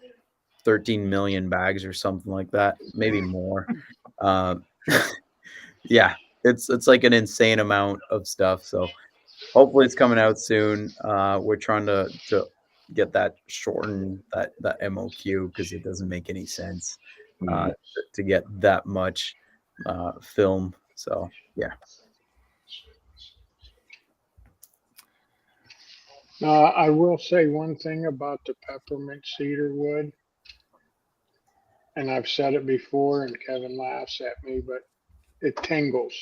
13 million bags or something like that, maybe more. Yeah, it's like an insane amount of stuff. So hopefully it's coming out soon. We're trying to get that shortened, that MOQ, because it doesn't make any sense to get that much film. So yeah. I will say one thing about the peppermint cedar wood, and I've said it before, and Kevin laughs at me, but it tingles.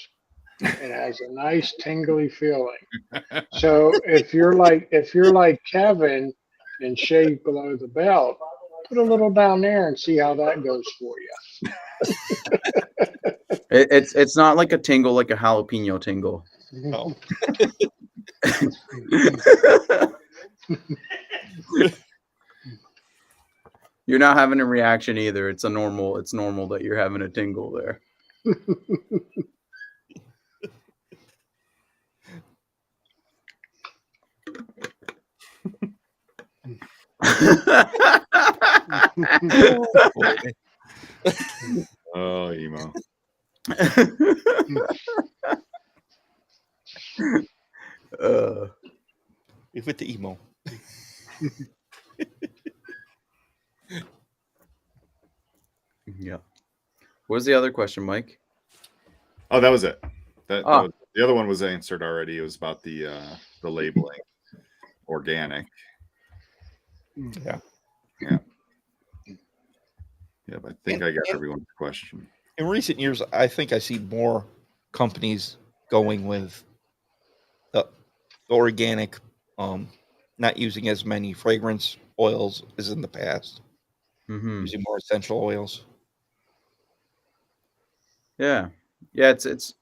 It has a nice tingly feeling. So if you're like Kevin and shave below the belt, put a little down there and see how that goes for you. It's not like a tingle, like a jalapeno tingle. No. You're not having a reaction either. It's normal that you're having a tingle there. Oh, emo. Leave it to emo. Yeah. What was the other question, Mike? Oh, that was it. That Ah. was, the other one was answered already. It was about the labeling, organic. Yeah. Yeah. Yeah, but I think I got everyone's question. In recent years, I think I see more companies going with the organic, not using as many fragrance oils as in the past. Mm-hmm. Using more essential oils. Yeah. It's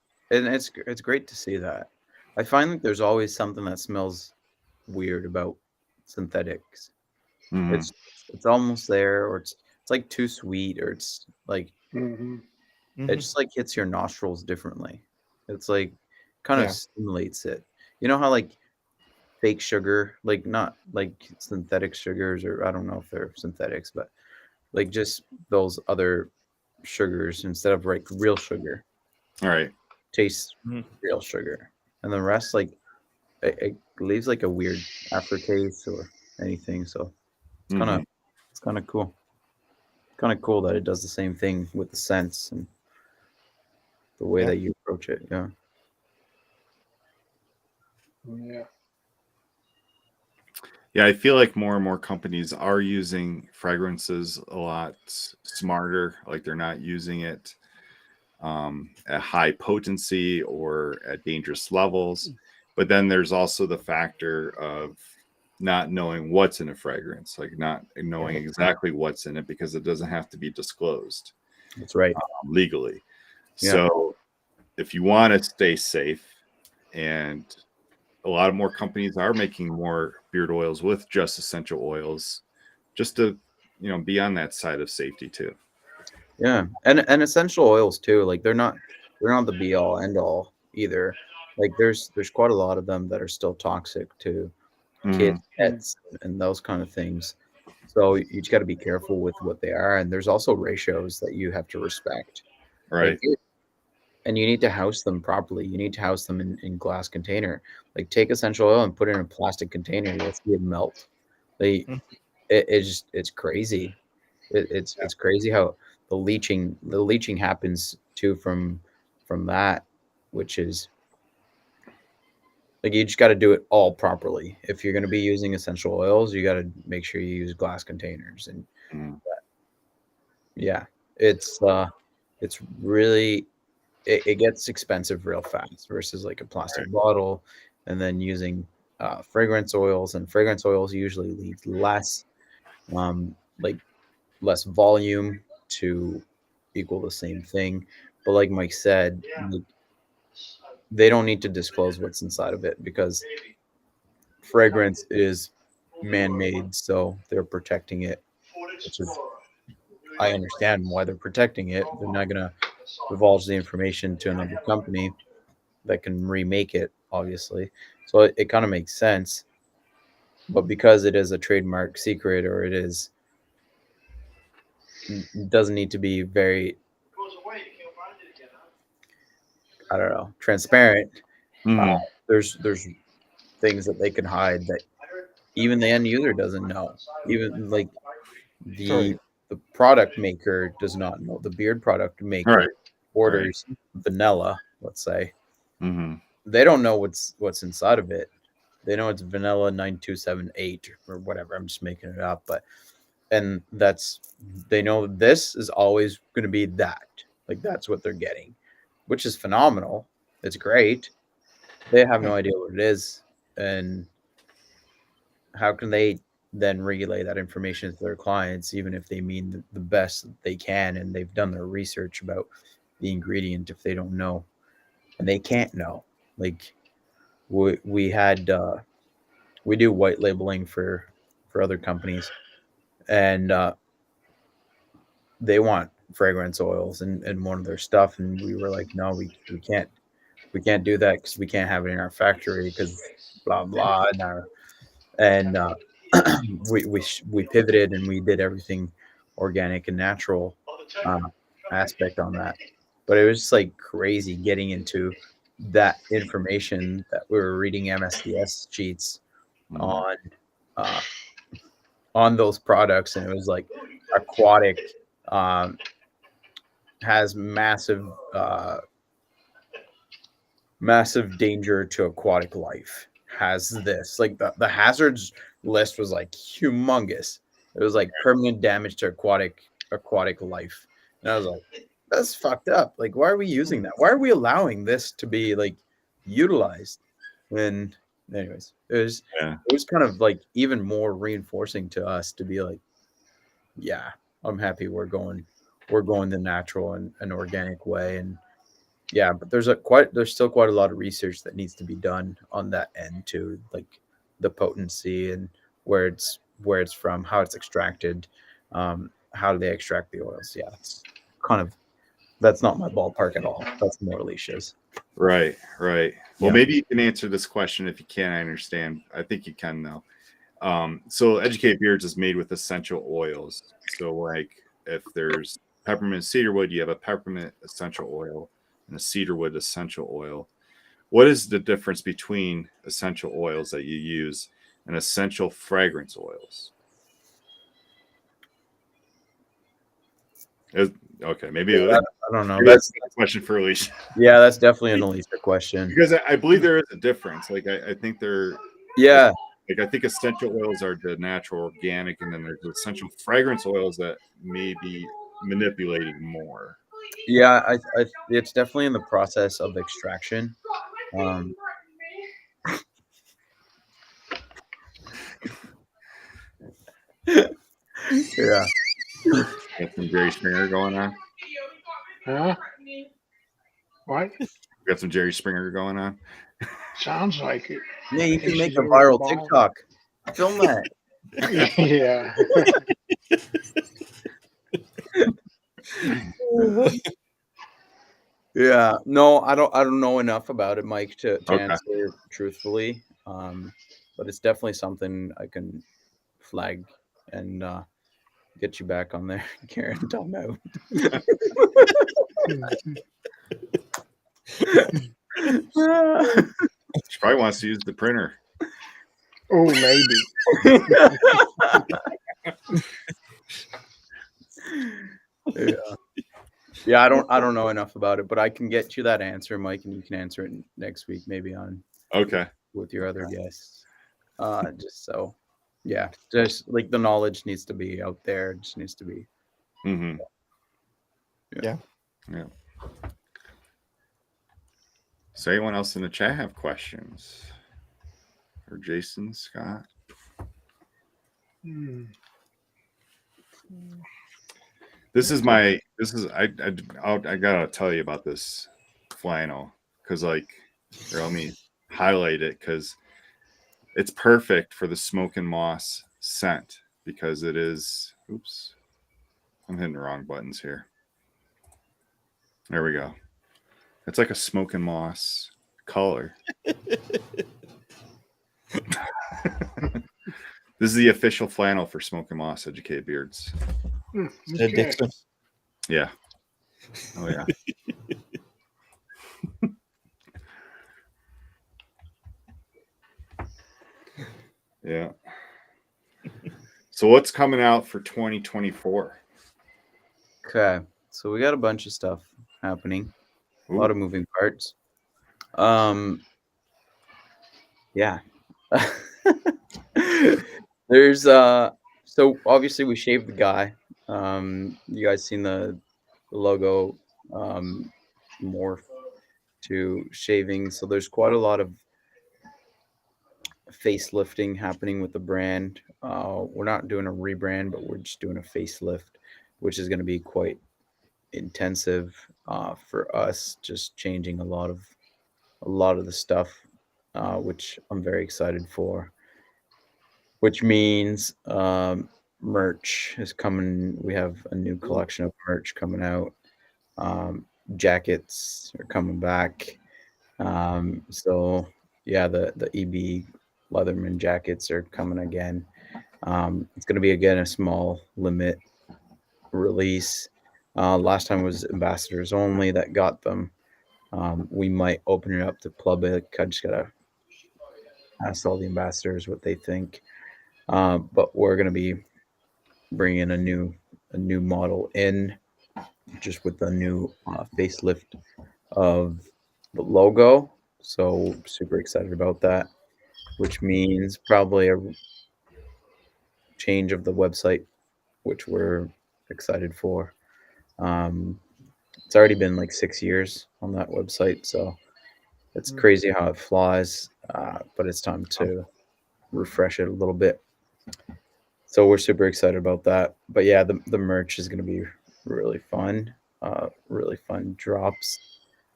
great to see that. I find that there's always something that smells weird about synthetics. Mhm. It's almost there, or it's like too sweet, or it's like Mhm. it just like hits your nostrils differently. It's like kind of Yeah. stimulates it. You know how like fake sugar, like not like synthetic sugars, or I don't know if they're synthetics, but like just those other sugars instead of like real sugar All right. tastes Mhm. real sugar, and the rest like it leaves like a weird aftertaste or anything. So it's kind of Mhm. it's kind of cool. Kind of cool that it does the same thing with the scents and the way Yeah. that you approach it. Yeah. Yeah. Yeah, I feel like more and more companies are using fragrances a lot smarter. Like they're not using it at high potency or at dangerous levels. But then there's also the factor of not knowing what's in a fragrance, like not knowing exactly what's in it because it doesn't have to be disclosed That's right. legally. Yeah. So if you want to stay safe, and a lot of more companies are making more beard oils with just essential oils, just to be on that side of safety too. Yeah. And essential oils too. Like they're not the be all end all either. Like there's quite a lot of them that are still toxic to kids, pets, and those kind of things. So you just got to be careful with what they are. And there's also ratios that you have to respect. Right. Like, and you need to house them properly. You need to house them in glass container. Like take essential oil and put it in a plastic container. You'll see it melt. Like it's crazy. It's crazy how the leaching happens too from that, which is like you just got to do it all properly. If you're going to be using essential oils, you got to make sure you use glass containers. And yeah, it's really it gets expensive real fast versus like a plastic bottle, and then using fragrance oils, and fragrance oils usually leave less like less volume to equal the same thing. But like Mike said, like, they don't need to disclose what's inside of it because fragrance is man-made, so they're protecting it, which is I understand why they're protecting it. They're not gonna divulge the information to another company that can remake it, obviously. So it kind of makes sense. But because it is a trademark secret, or it doesn't need to be very, I don't know, transparent. There's things that they can hide that even the end user doesn't know. Even like the product maker does not know. The beard product maker Right. orders vanilla, let's say. Mm-hmm. They don't know what's inside of it. They know it's vanilla 9278 or whatever. I'm just making it up, but and they know this is always going to be that. Like that's what they're getting, which is phenomenal. It's great. They have no idea what it is, and how can they then relay that information to their clients, even if they mean the best that they can and they've done their research about the ingredient, if they don't know and they can't know? Like we do white labeling for other companies, and they want fragrance oils and one of their stuff, and we were like, no, we can't do that because we can't have it in our factory because blah blah and we pivoted and we did everything organic and natural aspect on that. But it was just like crazy getting into that information that we were reading MSDS sheets on those products, and it was like aquatic has massive danger to aquatic life, has this, like the hazards list was like humongous. It was like permanent damage to aquatic life, and I was like, that's fucked up. Like, why are we using that? Why are we allowing this to be like utilized? And anyways, it was kind of like even more reinforcing to us to be like, yeah, I'm happy we're going the natural and organic way. And yeah, but there's still quite a lot of research that needs to be done on that end too, like the potency and where it's from, how it's extracted, how do they extract the oils. Yeah, it's kind of, that's not my ballpark at all. That's more Alicia's. Right. Well, maybe you can answer this question. If you can, I understand. I think you can though. So Educate Beards is made with essential oils. So like if there's peppermint cedarwood, you have a peppermint essential oil and a cedarwood essential oil. What is the difference between essential oils that you use and essential fragrance oils? Okay, maybe I don't know. That's a question for Alicia. Yeah, that's definitely an Alicia question. Because I believe there is a difference. Like I think they're Like I think essential oils are the natural, organic, and then there's essential fragrance oils that may be manipulating more. Yeah, I it's definitely in the process of extraction. Yeah. Got some Jerry Springer going on. Huh? What? Got some Jerry Springer going on. Sounds like it. Yeah, you can make a viral TikTok. Film that. Yeah. Yeah. No, I don't know enough about it, Mike, to answer truthfully. But it's definitely something I can flag and get you back on there, Karen. Don't know. She probably wants to use the printer. Oh, maybe. Yeah, I don't know enough about it, but I can get you that answer, Mike, and you can answer it next week, maybe on with your other guests. Just so, yeah, just like the knowledge needs to be out there. It just needs to be. Mm-hmm. Yeah. So anyone else in the chat have questions? Or Jason, Scott? I gotta tell you about this flannel because let me highlight it because it's perfect for the smoke and moss scent because it is. Oops, I'm hitting the wrong buttons here. There we go. It's like a smoke and moss color. This is the official flannel for Smoke and Moss Educated Beards. Okay. Yeah. Oh yeah. Yeah. So what's coming out for 2024? Okay, so we got a bunch of stuff happening, a Ooh. lot of moving parts. Yeah. There's so obviously we shaved the guy. You guys seen the logo morph to shaving. So there's quite a lot of facelifting happening with the brand. We're not doing a rebrand, but we're just doing a facelift, which is going to be quite intensive for us. Just changing a lot of the stuff, which I'm very excited for. Which means merch is coming. We have a new collection of merch coming out. Jackets are coming back. So yeah, the EB Leatherman jackets are coming again. It's going to be again a small limit release. Last time was ambassadors only that got them. We might open it up to public. I just gotta ask all the ambassadors what they think. But we're going to be bringing a new model in, just with a new facelift of the logo. So super excited about that, which means probably a change of the website, which we're excited for. It's already been like 6 years on that website, so it's crazy how it flies. But it's time to refresh it a little bit. So we're super excited about that. But yeah, the merch is going to be really fun. Really fun drops.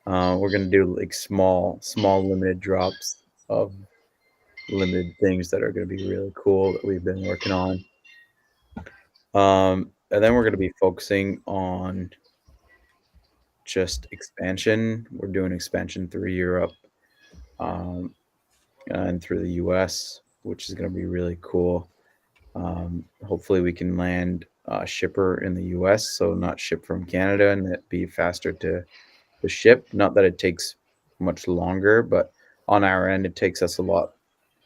We're going to do like small limited drops of limited things that are going to be really cool that we've been working on. And then we're going to be focusing on just expansion. We're doing expansion through Europe and through the US, which is going to be really cool. Hopefully we can land a shipper in the US, so not ship from Canada, and it be faster to ship. Not that it takes much longer, but on our end it takes us a lot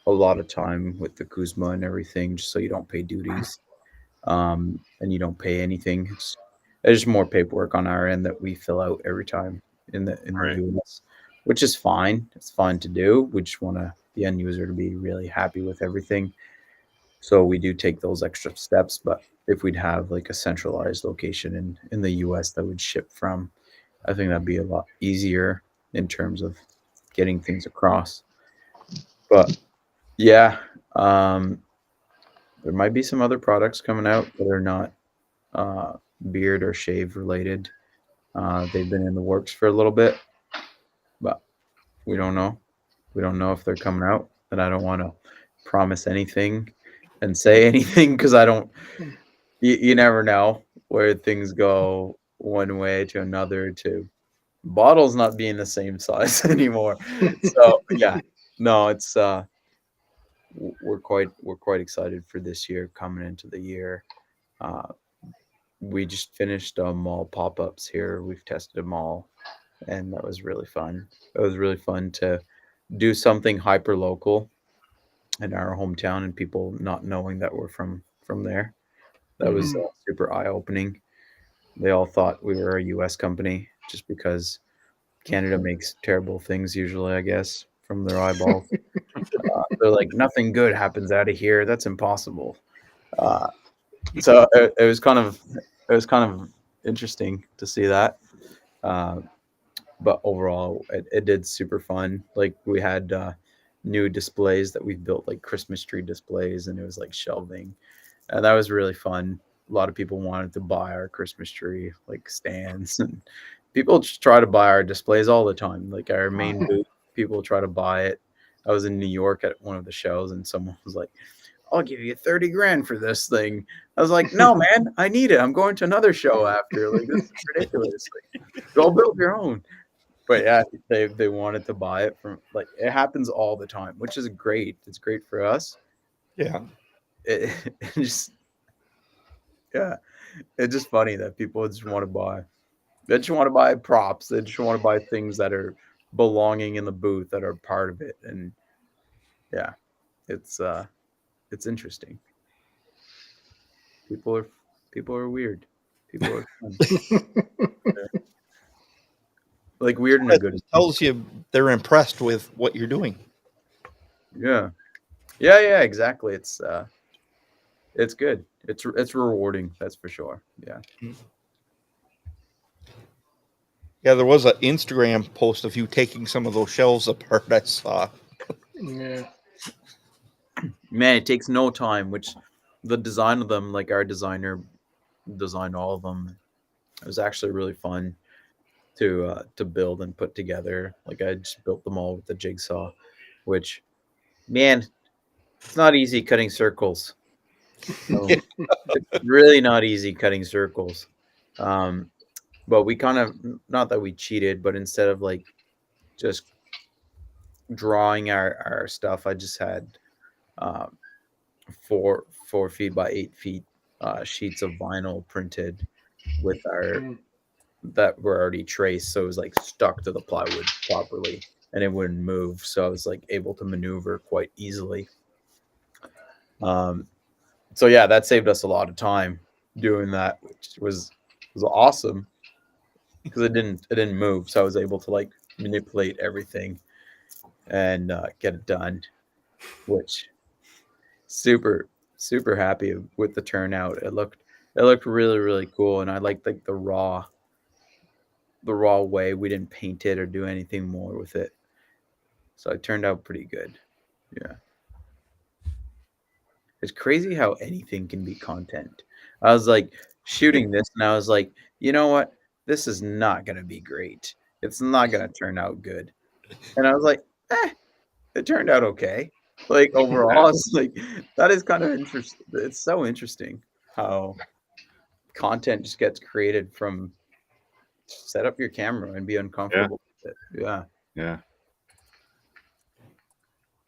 of time with the Kuzma and everything, just so you don't pay duties and you don't pay anything. It's just more paperwork on our end that we fill out every time in the Right. US, which is fine. It's fine to do. We just want the end user to be really happy with everything. So we do take those extra steps, but if we'd have like a centralized location in the US that would ship from, I think that'd be a lot easier in terms of getting things across. But yeah, there might be some other products coming out that are not beard or shave related. They've been in the works for a little bit, but we don't know. We don't know if they're coming out, and I don't want to promise anything and say anything because I don't. You never know where things go one way to another. To bottles not being the same size anymore. So yeah, no, it's we're quite excited for this year coming into the year. We just finished mall pop-ups here. We've tested them all, and that was really fun. It was really fun to do something hyper local in our hometown and people not knowing that we're from there. That was super eye-opening. They all thought we were a US company just because Canada makes terrible things usually, I guess, from their eyeballs. They're like, nothing good happens out of here. That's impossible. So it was kind of interesting to see that. But overall, it did super fun. Like we had new displays that we've built, like Christmas tree displays, and it was like shelving. And that was really fun. A lot of people wanted to buy our Christmas tree like stands, and people just try to buy our displays all the time. Like our main booth, people try to buy it. I was in New York at one of the shows, and someone was like, "I'll give you 30 grand for this thing." I was like, "No, man, I need it. I'm going to another show after. Like this is ridiculous. Like, go build your own." But yeah, they wanted to buy it from, like, it happens all the time, which is great. It's great for us. Yeah. It just yeah, it's just funny that people just want to buy. They just want to buy props. They just want to buy things that are belonging in the booth that are part of it. And yeah, it's it's interesting. People are weird. People are fun. Like weird in a That good. tells you they're impressed with what you're doing. Yeah. Yeah, exactly. It's good. It's rewarding, that's for sure. Yeah. Yeah, there was an Instagram post of you taking some of those shelves apart. I saw. Yeah. Man, it takes no time, which the design of them, like our designer designed all of them. It was actually really fun to build and put together. Like I just built them all with the jigsaw, which, man, it's not easy cutting circles. It's really not easy cutting circles. But we kind of, not that we cheated, but instead of like just drawing our stuff, I just had 4 feet by 8 feet sheets of vinyl printed with our that were already traced, so it was like stuck to the plywood properly and it wouldn't move, so I was like able to maneuver quite easily. So yeah, that saved us a lot of time doing that, which was awesome because it didn't move, so I was able to like manipulate everything and get it done, which super happy with the turnout. It looked really, really cool, and I liked like the raw way. We didn't paint it or do anything more with it, so it turned out pretty good. Yeah, it's crazy how anything can be content. I was like shooting this and I was like, you know what, this is not gonna be great, it's not gonna turn out good, and I was like, it turned out okay. Like overall, it's like that is kind of interesting. It's so interesting how content just gets created from set up your camera and be uncomfortable with it. Yeah.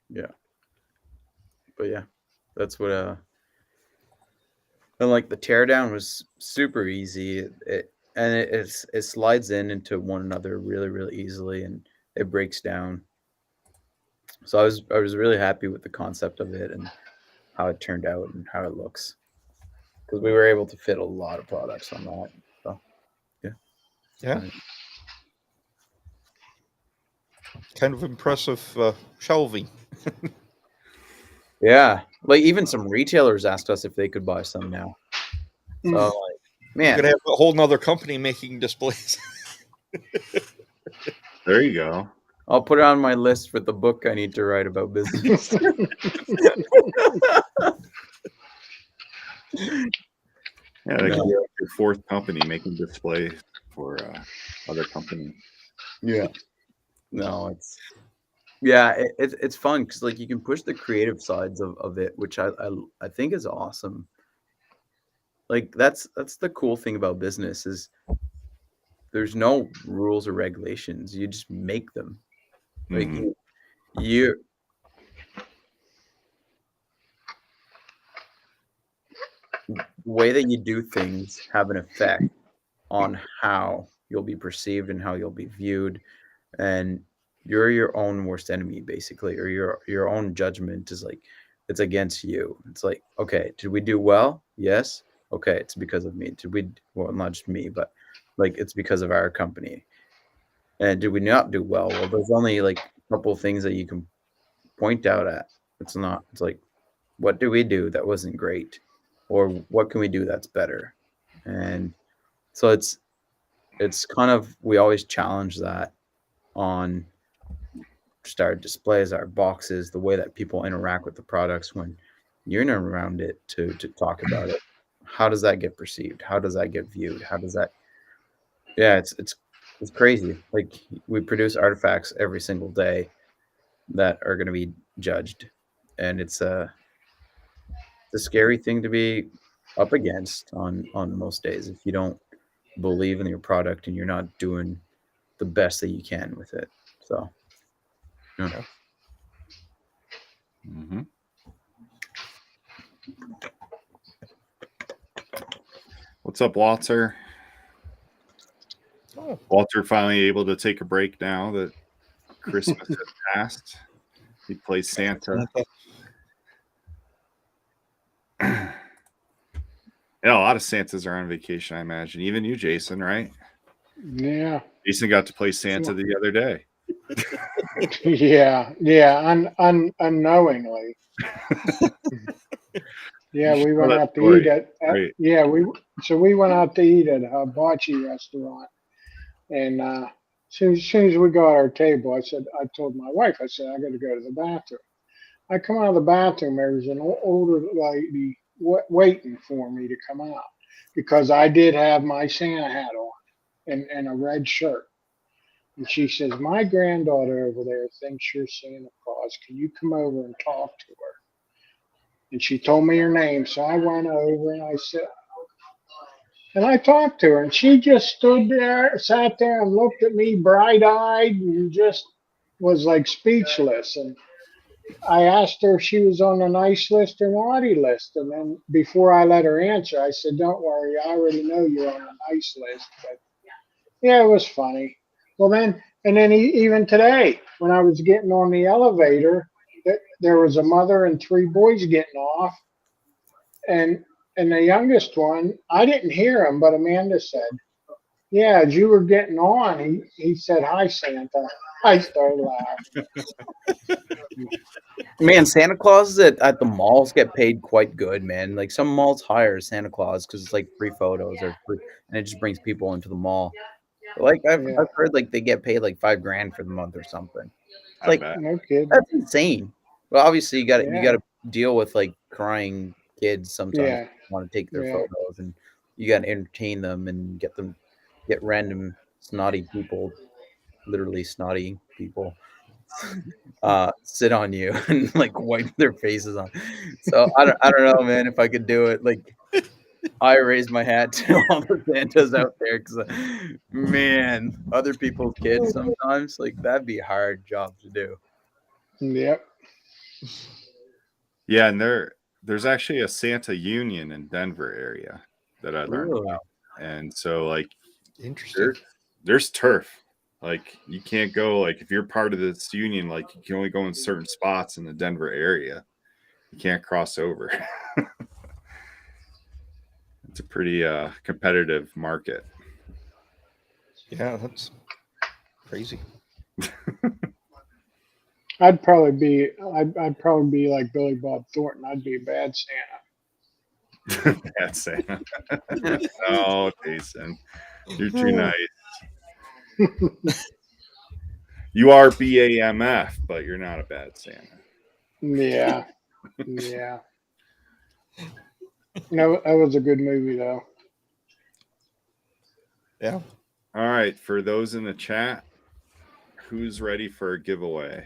Yeah. But yeah, that's what and like the teardown was super easy. It slides into one another really, really easily, and it breaks down. So I was really happy with the concept of it and how it turned out and how it looks, because we were able to fit a lot of products on that. So Yeah. Kind of impressive shelving. yeah, like even some retailers asked us if they could buy some now. So like, You're man, gonna have a whole nother company making displays. There you go. I'll put it on my list for the book I need to write about business. Yeah, that could be like your fourth company making displays for other companies. Yeah. No, it's fun because like you can push the creative sides of it, which I think is awesome. Like that's the cool thing about business is there's no rules or regulations. You just make them. Like Mhm. you the way that you do things have an effect on how you'll be perceived and how you'll be viewed, and you're your own worst enemy basically, or your own judgment is like it's against you. It's like, okay, did we do well? Yes. Okay, it's because of me. Did we, well, not just me, but like it's because of our company. And did we not do well? Well, there's only like a couple of things that you can point out at. It's like, what do we do that wasn't great, or what can we do that's better? And so it's kind of, we always challenge that on just our displays, our boxes, the way that people interact with the products when you're not around it to talk about it. How does that get perceived? How does that get viewed? How does that, yeah, it's crazy. Like we produce artifacts every single day that are going to be judged, and it's a scary thing to be up against on most days if you don't believe in your product and you're not doing the best that you can with it. So yeah. Mhm. What's up, Walter? Oh. Walter finally able to take a break now that Christmas has passed. He plays Santa. Yeah, a lot of Santas are on vacation, I imagine. Even you, Jason, right? Yeah. Jason got to play Santa the other day. Unknowingly. Yeah, You should we tell went that out to story. eat at Great. we went out to eat at a hibachi restaurant, and soon as we got our table, I told my wife, I said, I got to go to the bathroom. I come out of the bathroom, there was an older lady waiting for me to come out because I did have my Santa hat on and a red shirt. And she says, my granddaughter over there thinks you're Santa Claus. Can you come over and talk to her? And she told me her name. So I went over and I talked to her. And she just stood there, sat there and looked at me bright eyed and just was like speechless. And I asked her if she was on the nice list or naughty list. And then before I let her answer, I said, don't worry. I already know you're on the nice list. But yeah, it was funny. Well, even today, when I was getting on the elevator, there was a mother and three boys getting off, and the youngest one, I didn't hear him, but Amanda said, "Yeah, as you were getting on, he said hi, Santa." I started laughing. Man, Santa Clauses at the malls get paid quite good, man. Like some malls hire Santa Claus because it's like free photos or free, and it just brings people into the mall. Like I've heard like they get paid like $5,000 for the month or something. It's like No kidding. that's insane. Well, obviously you got Yeah. to deal with like crying kids sometimes Yeah. want to take their Yeah. photos, and you got to entertain them and get random snotty people, literally snotty people, sit on you and like wipe their faces on. So I don't know, man, if I could do it. Like I raise my hat to all the Santas out there because, man, other people's kids sometimes like that'd be a hard job to do. Yep. Yeah, and there's actually a Santa Union in Denver area that I learned Ooh. about. And so like Interesting. there's turf. Like you can't go, like if you're part of this union, like you can only go in certain spots in the Denver area. You can't cross over. It's a pretty competitive market. Yeah, that's crazy. I'd probably be like Billy Bob Thornton. I'd be a bad Santa. Bad Santa. No, Jason. You're too nice. You are BAMF, but you're not a bad Santa. Yeah. Yeah. No, that was a good movie though. Yeah. All right, for those in the chat, who's ready for a giveaway?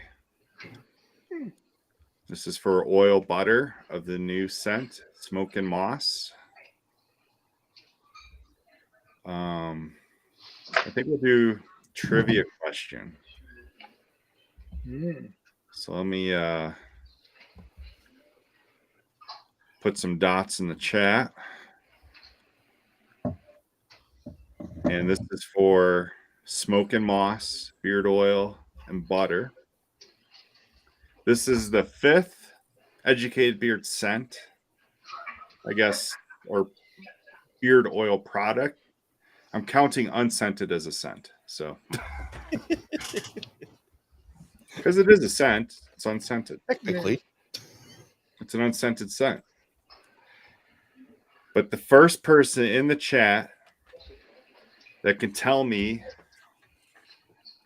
This is for oil butter of the new scent, Smoke and Moss. I think we'll do trivia question. So let me put some dots in the chat. And this is for Smoke and Moss, beard oil, and butter. This is the 5th Educated Beard scent, I guess, or beard oil product. I'm counting unscented as a scent. So, because it is a scent, it's unscented. Technically. It's an unscented scent. But the first person in the chat that can tell me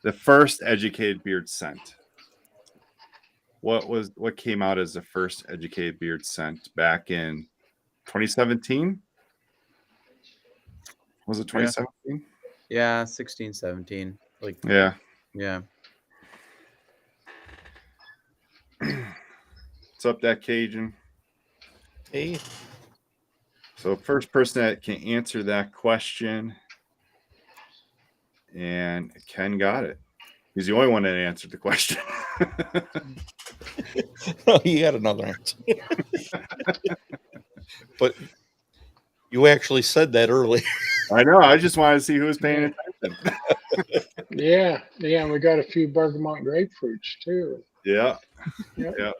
the first Educated Beard scent. What came out as the first Educated Beard scent back in 2017? Was it 2017? Yeah, 16, 17. Like Yeah. What's up, that Cajun? Hey. So first person that can answer that question, and Ken got it. He's the only one that answered the question. Oh, you got another answer. But you actually said that earlier. I know. I just wanted to see who was paying attention. Yeah, and we got a few bergamot grapefruits too. Yeah. Yep. Yeah.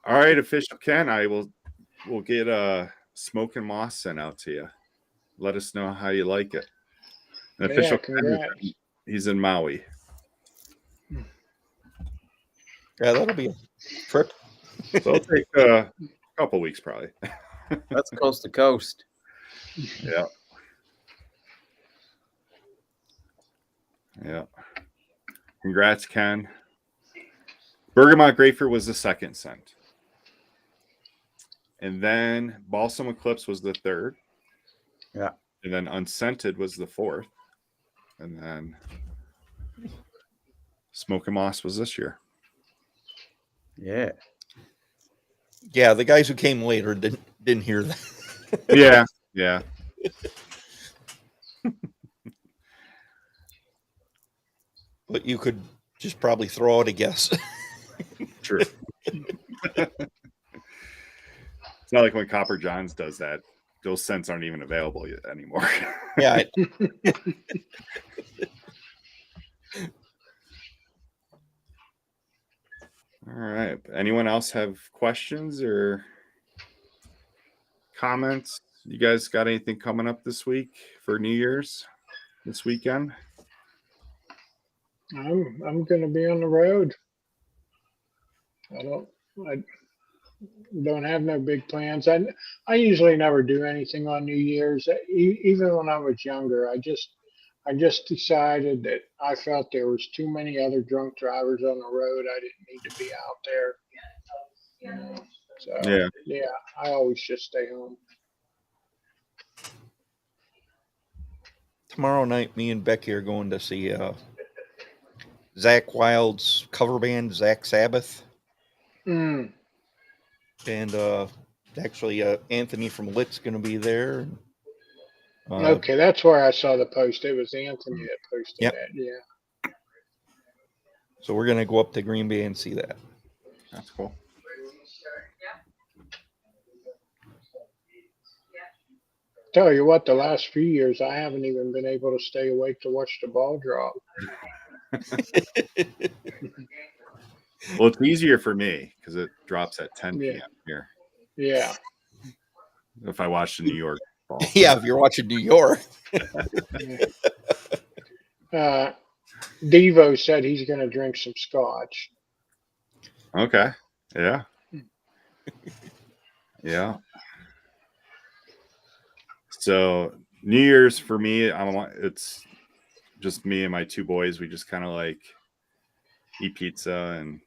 All right, official Ken, we'll get Smoke and Moss sent out to you. Let us know how you like it. An Yeah, official congrats. He's in Maui. Yeah, that'll be a trip. So it'll take a couple weeks probably. That's coast to coast. Yeah. Yeah. Congrats, Ken. Bergamot Grapefruit was the second scent. And then Balsam Eclipse was the third. Yeah. And then Unscented was the fourth. And then Smoke and Moss was this year. Yeah. Yeah, the guys who came later didn't hear that. Yeah. Yeah. But you could just probably throw out a guess. True. It's not like when Copper Johns does that. Those scents aren't even available yet anymore. Yeah. All right. Anyone else have questions or comments? You guys got anything coming up this week for New Year's? This weekend? I'm going to be on the road. I don't have no big plans. I usually never do anything on New Year's. Even when I was younger, I just decided that I felt there was too many other drunk drivers on the road. I didn't need to be out there. You know? So yeah, I always just stay home. Tomorrow night, me and Becky are going to see Zach Wild's cover band, Zach Sabbath. Mm. And actually, Anthony from Lit's going to be there. Okay, that's where I saw the post. It was Anthony that posted Yep. that. Yeah. So we're going to go up to Green Bay and see that. That's cool. Tell you what, the last few years, I haven't even been able to stay awake to watch the ball drop. Well, it's easier for me because it drops at 10 Yeah. p.m. here. Yeah. If I watch the New York ball. Yeah, if you're watching New York. Devo said he's going to drink some scotch. Okay. Yeah. Yeah. So New Year's for me, it's just me and my two boys. We just kind of like eat pizza and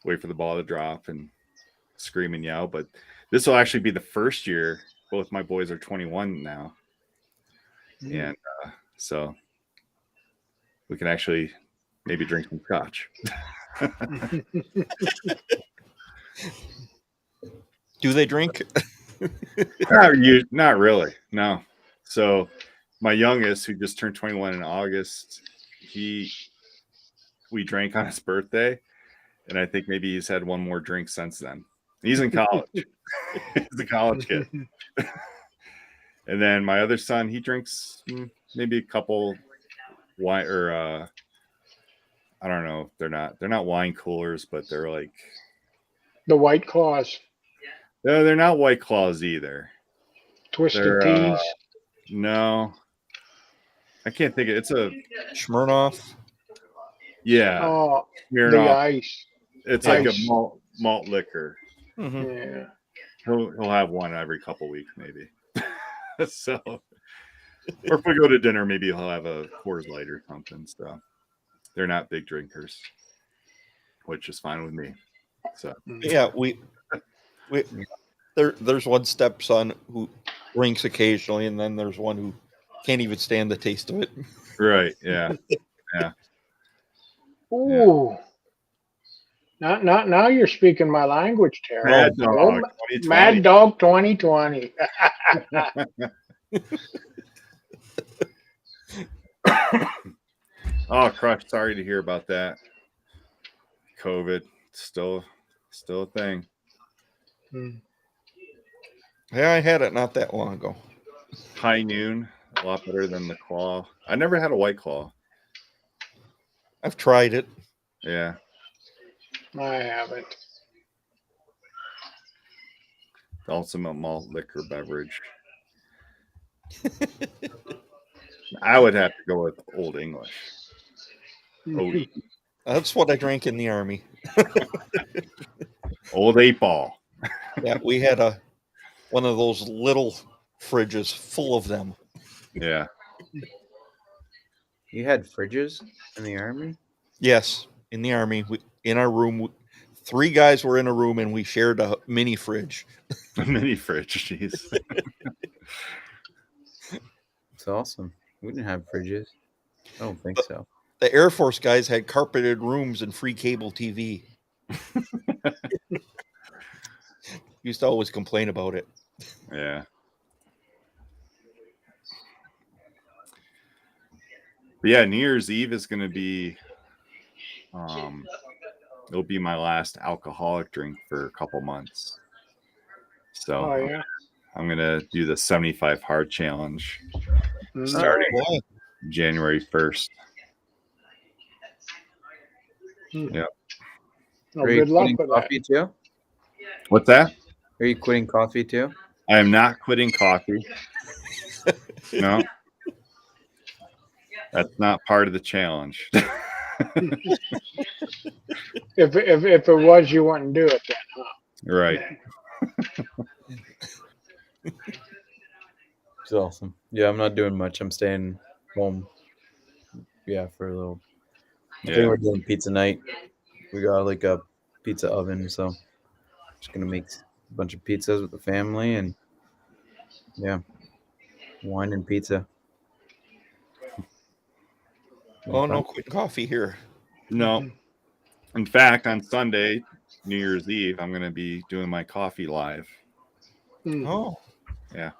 wait for the ball to drop and scream and yell. But this will actually be the first year. Both my boys are 21 now. And so we can actually maybe drink some scotch. Do they drink? Not really. No. So my youngest, who just turned 21 in August, we drank on his birthday, and I think maybe he's had one more drink since then. He's in college. He's a college kid. And then my other son, he drinks maybe a couple wine or I don't know. They're not wine coolers, but they're like The White Claws. No, they're not White Claws either. Twisted Teas. No, I can't think of it. It's a Smirnoff. Yeah. Oh, Smirnoff. the ice. It's Ice. like a malt liquor. Mm-hmm. Yeah. He'll have one every couple weeks, maybe. So, or if we go to dinner, maybe he'll have a Coors Light or something. So, they're not big drinkers, which is fine with me. So, Yeah, there's one stepson who drinks occasionally, and then there's one who can't even stand the taste of it. right, yeah, yeah. Ooh. Now you're speaking my language, Terry. Mad Dog, Oh, 2020. Mad Dog 2020. Oh, Crush, sorry to hear about that. COVID, still a thing. Yeah, I had it not that long ago. High Noon, a lot better than the Claw. I never had a White Claw. I've tried it. Yeah. I haven't. The ultimate malt liquor beverage. I would have to go with Old English. OE. That's what I drank in the Army. Old 8-Ball. Yeah, we had one of those little fridges full of them. Yeah. You had fridges in the Army? Yes, in the Army, in our room, 3 guys were in a room, and we shared a mini fridge. A mini fridge. Jeez. It's awesome. We didn't have fridges. I don't think so. The Air Force guys had carpeted rooms and free cable TV. Used to always complain about it. Yeah. But yeah, New Year's Eve is going to be, it'll be my last alcoholic drink for a couple months. So Oh yeah. I'm going to do the 75 hard challenge Mm. starting Yeah. January 1st. Mm. Yeah. Oh, Are you good luck quitting with that. coffee too? What's that? Are you quitting coffee too? I am not quitting coffee. No. That's not part of the challenge. If it was, you wouldn't do it then, huh? Right. It's awesome. Yeah, I'm not doing much. I'm staying home. Yeah, for a little. I think Yeah. we're doing pizza night. We got like a pizza oven, so just gonna make a bunch of pizzas with the family and yeah, wine and pizza. Oh, no quitting coffee here. No. In fact, on Sunday, New Year's Eve, I'm going to be doing my coffee live. Mm. Oh, Yeah.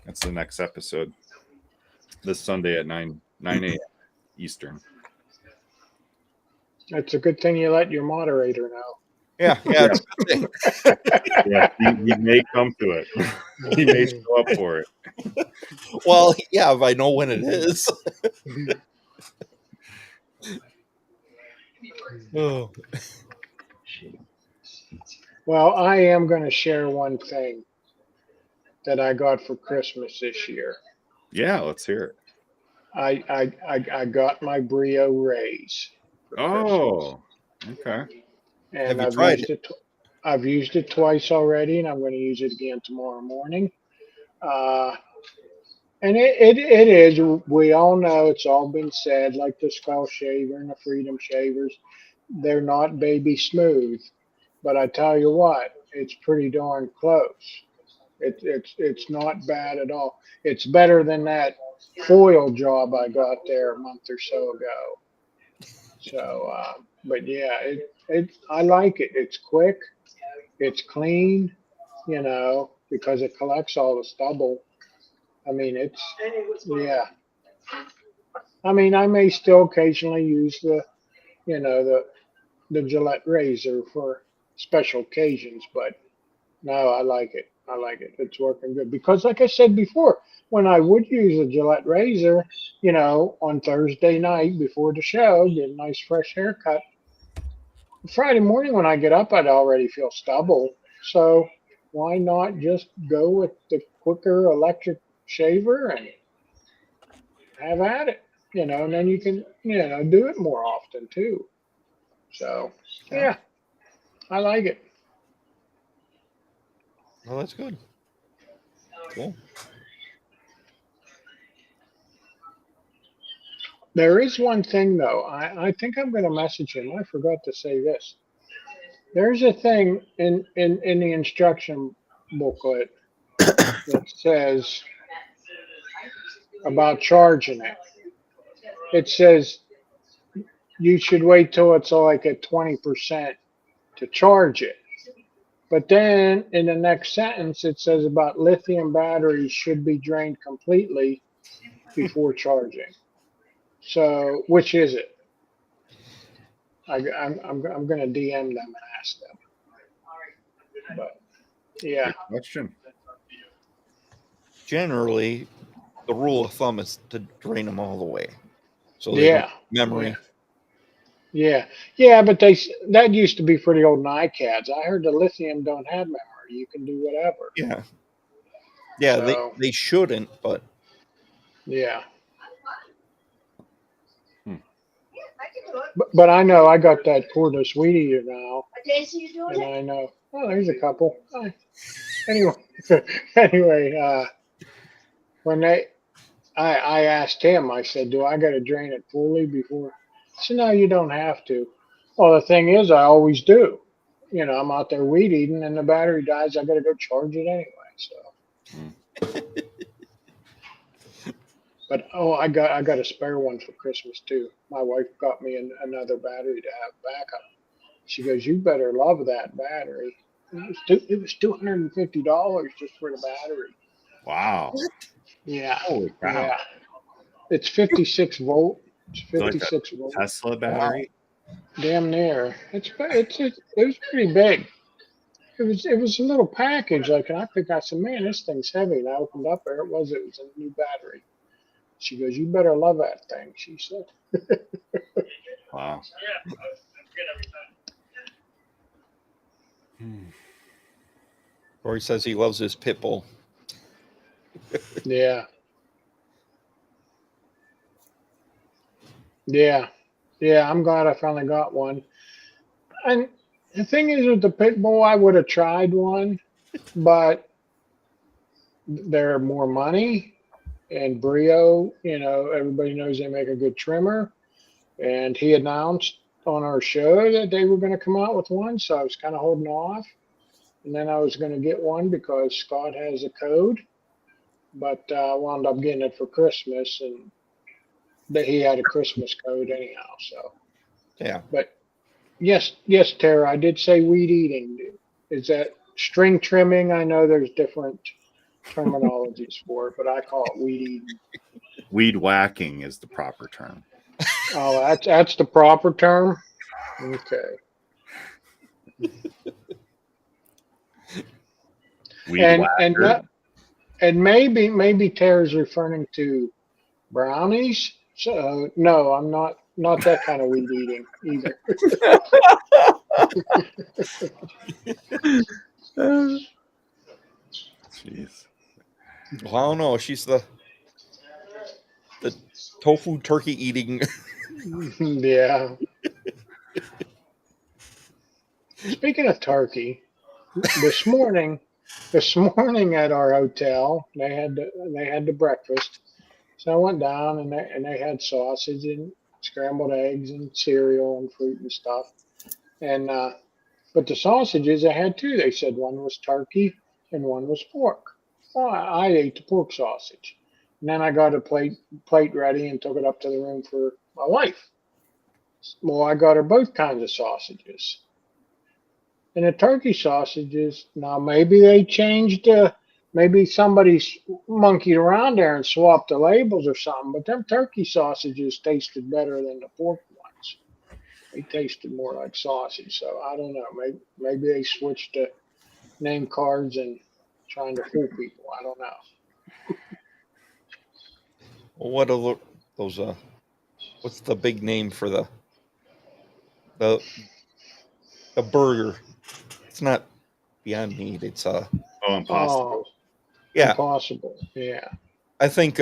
That's the next episode. This Sunday at 9 a.m. Eastern. It's a good thing you let your moderator know. yeah. It's a good thing. Yeah, he may come to it. He may show up for it. Well, yeah, if I know when it is. Oh. Well, I am going to share one thing that I got for Christmas this year. Yeah, let's hear it. I got my Brio raise. for Oh, okay. And Have you I've tried used it. I've used it twice already, and I'm going to use it again tomorrow morning. And it is. We all know it's all been said, like the Skull Shaver and the Freedom Shavers. They're not baby smooth, but I tell you what, it's pretty darn close. It's not bad at all. It's better than that foil job I got there a month or so ago. So, but yeah, I like it. It's quick, it's clean, because it collects all the stubble. I mean, yeah. I mean, I may still occasionally use the Gillette razor for special occasions, but no, I like it. I like it. It's working good because, like I said before, when I would use a Gillette razor, on Thursday night before the show, get a nice fresh haircut. Friday morning when I get up, I'd already feel stubble. So why not just go with the quicker electric shaver and have at it, and then you can, do it more often too. So, yeah, I like it. Well, that's good. Cool. There is one thing though. I think I'm going to message him. I forgot to say this. There's a thing in the instruction booklet that says about charging it. It says you should wait till it's like at 20% to charge it. But then in the next sentence, it says about lithium batteries should be drained completely before charging. So which is it? I'm going to DM them and ask them. But yeah, Good question. Generally, the rule of thumb is to drain them all the way. So they yeah, don't memory. yeah. But that used to be for the old NiCads. I heard the lithium don't have memory. You can do whatever. Yeah. Yeah, So- they shouldn't, but Yeah. But I know I got that cordless weed eater now, and I know. Oh, there's a couple. Hi. Anyway, anyway, when I asked him, I said, "Do I got to drain it fully before?" He said, "No, you don't have to." Well, the thing is, I always do. You know, I'm out there weed eating, and the battery dies. I got to go charge it anyway. So, but I got a spare one for Christmas too. My wife got me another battery to have backup. She goes, "You better love that battery." It was $250 just for the battery. Wow. Yeah, Holy cow. yeah. It's 56 volt. It's Is it like 56 a volt. Tesla battery? Damn near. It was pretty big. It was a little package. Like, and I said, "Man, this thing's heavy." And I opened up there. It was a new battery. She goes, "You better love that thing," she said. Wow. Rory says he loves his pit bull. Yeah. Yeah. Yeah, I'm glad I finally got one. And the thing is with the pit bull, I would have tried one, but they're more money. And Brio, you know, everybody knows they make a good trimmer. And he announced on our show that they were going to come out with one, so I was kind of holding off. And then I was going to get one because Scott has a code, but wound up getting it for Christmas, and that he had a Christmas code anyhow. So, Yeah. but yes, Tara, I did say weed eating. Is that string trimming? I know there's different terminologies for it, but I call it weed eating. Weed whacking is the proper term. Oh, that's the proper term. Okay. Weed And whacker. and maybe Tara's referring to brownies. So no, I'm not that kind of weed eating either. Jeez. Well, I don't know. She's the tofu turkey eating. Yeah. Speaking of turkey, this morning at our hotel they had the breakfast. So I went down and they had sausage and scrambled eggs and cereal and fruit and stuff. And but the sausages I had two. They said one was turkey and one was pork. Well, I ate the pork sausage. And then I got a plate ready and took it up to the room for my wife. Well, I got her both kinds of sausages. And the turkey sausages, now maybe they changed maybe somebody's monkeyed around there and swapped the labels or something, but them turkey sausages tasted better than the pork ones. They tasted more like sausage, so I don't know. Maybe they switched the name cards and trying to fool people. I don't know. What are those? What's the big name for the burger? It's not Beyond Meat. It's Oh, impossible. yeah. Impossible. Yeah. I think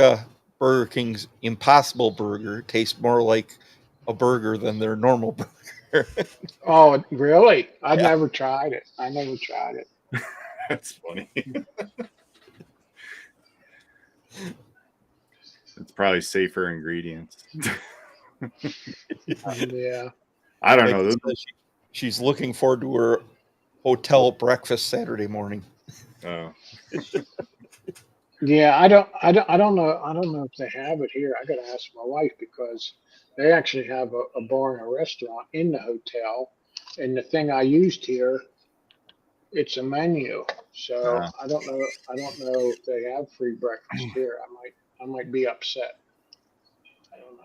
Burger King's Impossible Burger tastes more like a burger than their normal burger. Oh, really? I've Yeah. never tried it. I never tried it. That's funny. It's probably safer ingredients. Yeah. I don't Like know. you said, she's looking forward to her hotel breakfast Saturday morning. Oh, Yeah, I don't know. I don't know if they have it here. I got to ask my wife because they actually have a bar and a restaurant in the hotel. And the thing I used here, it's a menu. So I don't know. I don't know if they have free breakfast here. I might be upset. I don't know.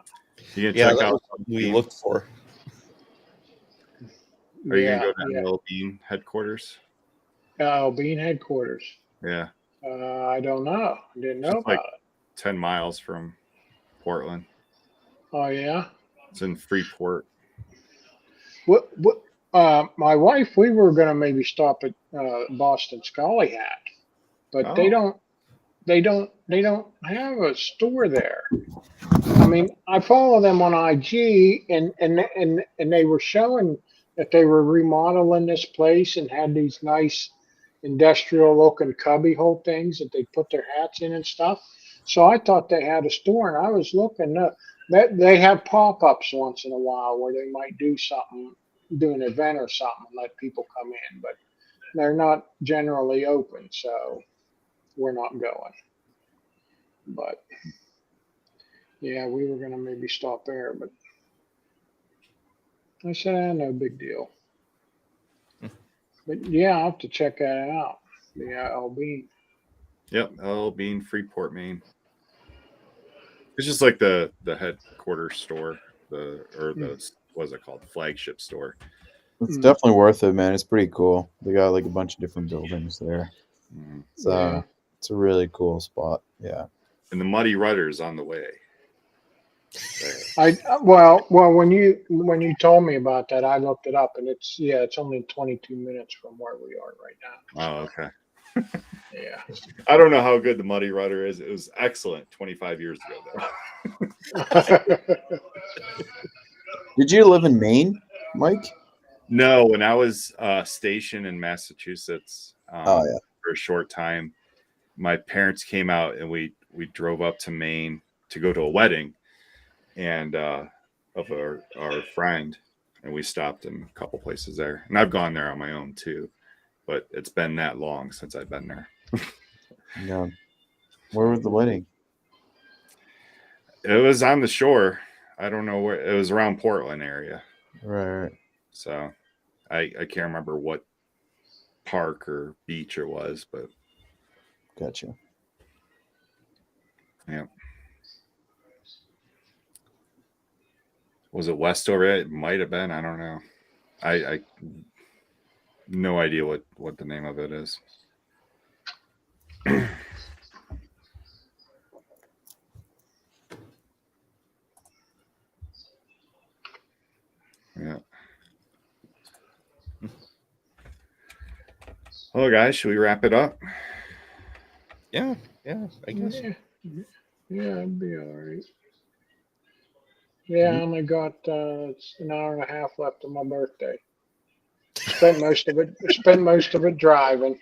you can Yeah, check that out. was what we looked for. Are you Yeah, gonna go down yeah. to Little Bean headquarters? Bean headquarters. Yeah, I don't know. I didn't know Just like- about it. 10 miles from Portland. Oh yeah. It's in Freeport. What My wife, we were gonna maybe stop at Boston Scully Hat, but they Oh. don't have a store there. I mean, I follow them on IG, and they were showing that they were remodeling this place and had these nice industrial looking cubby hole things that they put their hats in and stuff. So I thought they had a store, and I was looking. They have pop ups once in a while where they might do something, do an event or something, and let people come in, but they're not generally open, so we're not going. But yeah, we were gonna maybe stop there, but I said, no big deal. But yeah, I'll have to check that out. Yeah, I'll be. Yep, L Bean, Freeport, Maine. It's just like the headquarters store, what's it called? The flagship store. It's definitely worth it, man. It's pretty cool. They got like a bunch of different buildings there. It's a really cool spot. Yeah. And the Muddy Rudder's on the way. Well, when you told me about that, I looked it up, and it's only 22 minutes from where we are right now. Oh, okay. Yeah. I don't know how good the Muddy Rudder is. It was excellent 25 years ago, though. Did you live in Maine, Mike? No, when I was stationed in Massachusetts for a short time, my parents came out and we drove up to Maine to go to a wedding and of our friend, and we stopped in a couple places there. And I've gone there on my own too, but it's been that long since I've been there. Yeah. Where was the wedding? It was on the shore. I don't know where. It was around Portland area. Right. So I can't remember what park or beach it was, but gotcha. Yeah. Was it Westover? It might have been. I don't know. I no idea what the name of it is. Yeah. Well, guys, should we wrap it up? Yeah, I guess. Yeah, it'd be all right. Yeah, I only got it's an hour and a half left of my birthday. Spent most of it driving.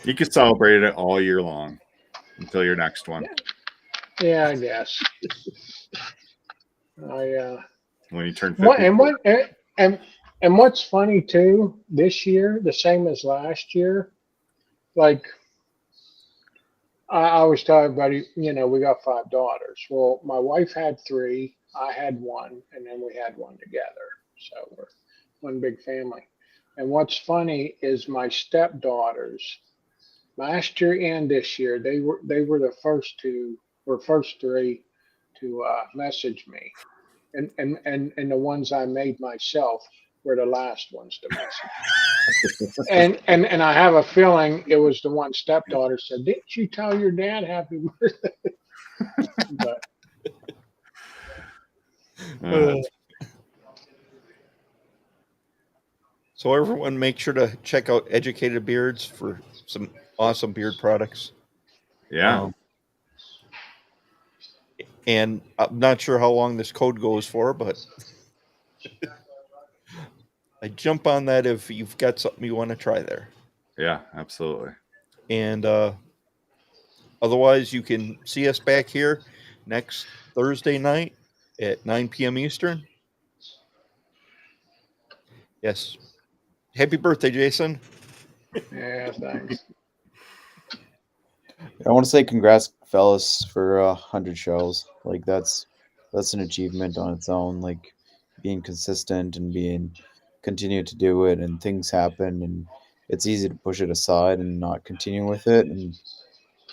You could celebrate it all year long until your next one. Yeah, I guess. When you turn 50. And what's funny too, this year, the same as last year, like I always tell everybody, we got 5 daughters. Well, my wife had 3, I had 1, and then we had 1 together. So we're one big family. And what's funny is my stepdaughters, last year and this year, they were the first 3 to message me, and the ones I made myself were the last ones to message. and I have a feeling it was the one stepdaughter said, "Didn't you tell your dad happy birthday?" But So everyone, make sure to check out Educated Beards for some awesome beard products. Yeah. And I'm not sure how long this code goes for, but I jump on that if you've got something you want to try there. Yeah, absolutely. And otherwise, you can see us back here next Thursday night at 9 p.m. Eastern. Yes. Happy birthday, Jason. Yeah, thanks. I want to say congrats, fellas, for 100 shows. Like that's an achievement on its own. Like being consistent and continue to do it, and things happen, and it's easy to push it aside and not continue with it.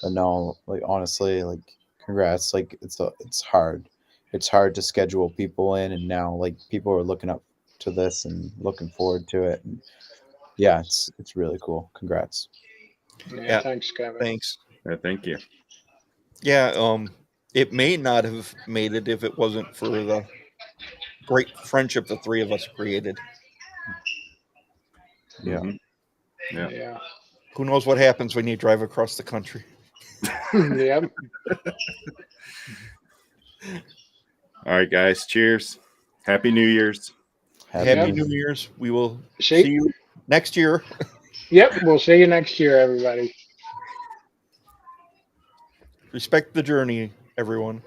But no, like honestly, like congrats. Like it's hard. It's hard to schedule people in, and now like people are looking up to this and looking forward to it. And yeah, it's really cool. Congrats. Yeah, thanks, Kevin. Thanks. Yeah, thank you. Yeah, it may not have made it if it wasn't for the great friendship the three of us created. Yeah. Mhm. Yeah. Yeah. Who knows what happens when you drive across the country? Yep. All right, guys. Cheers. Happy New Year's. Happy New New Year's. We will See- see you next year. Yep. We'll see you next year, everybody. Respect the journey, everyone.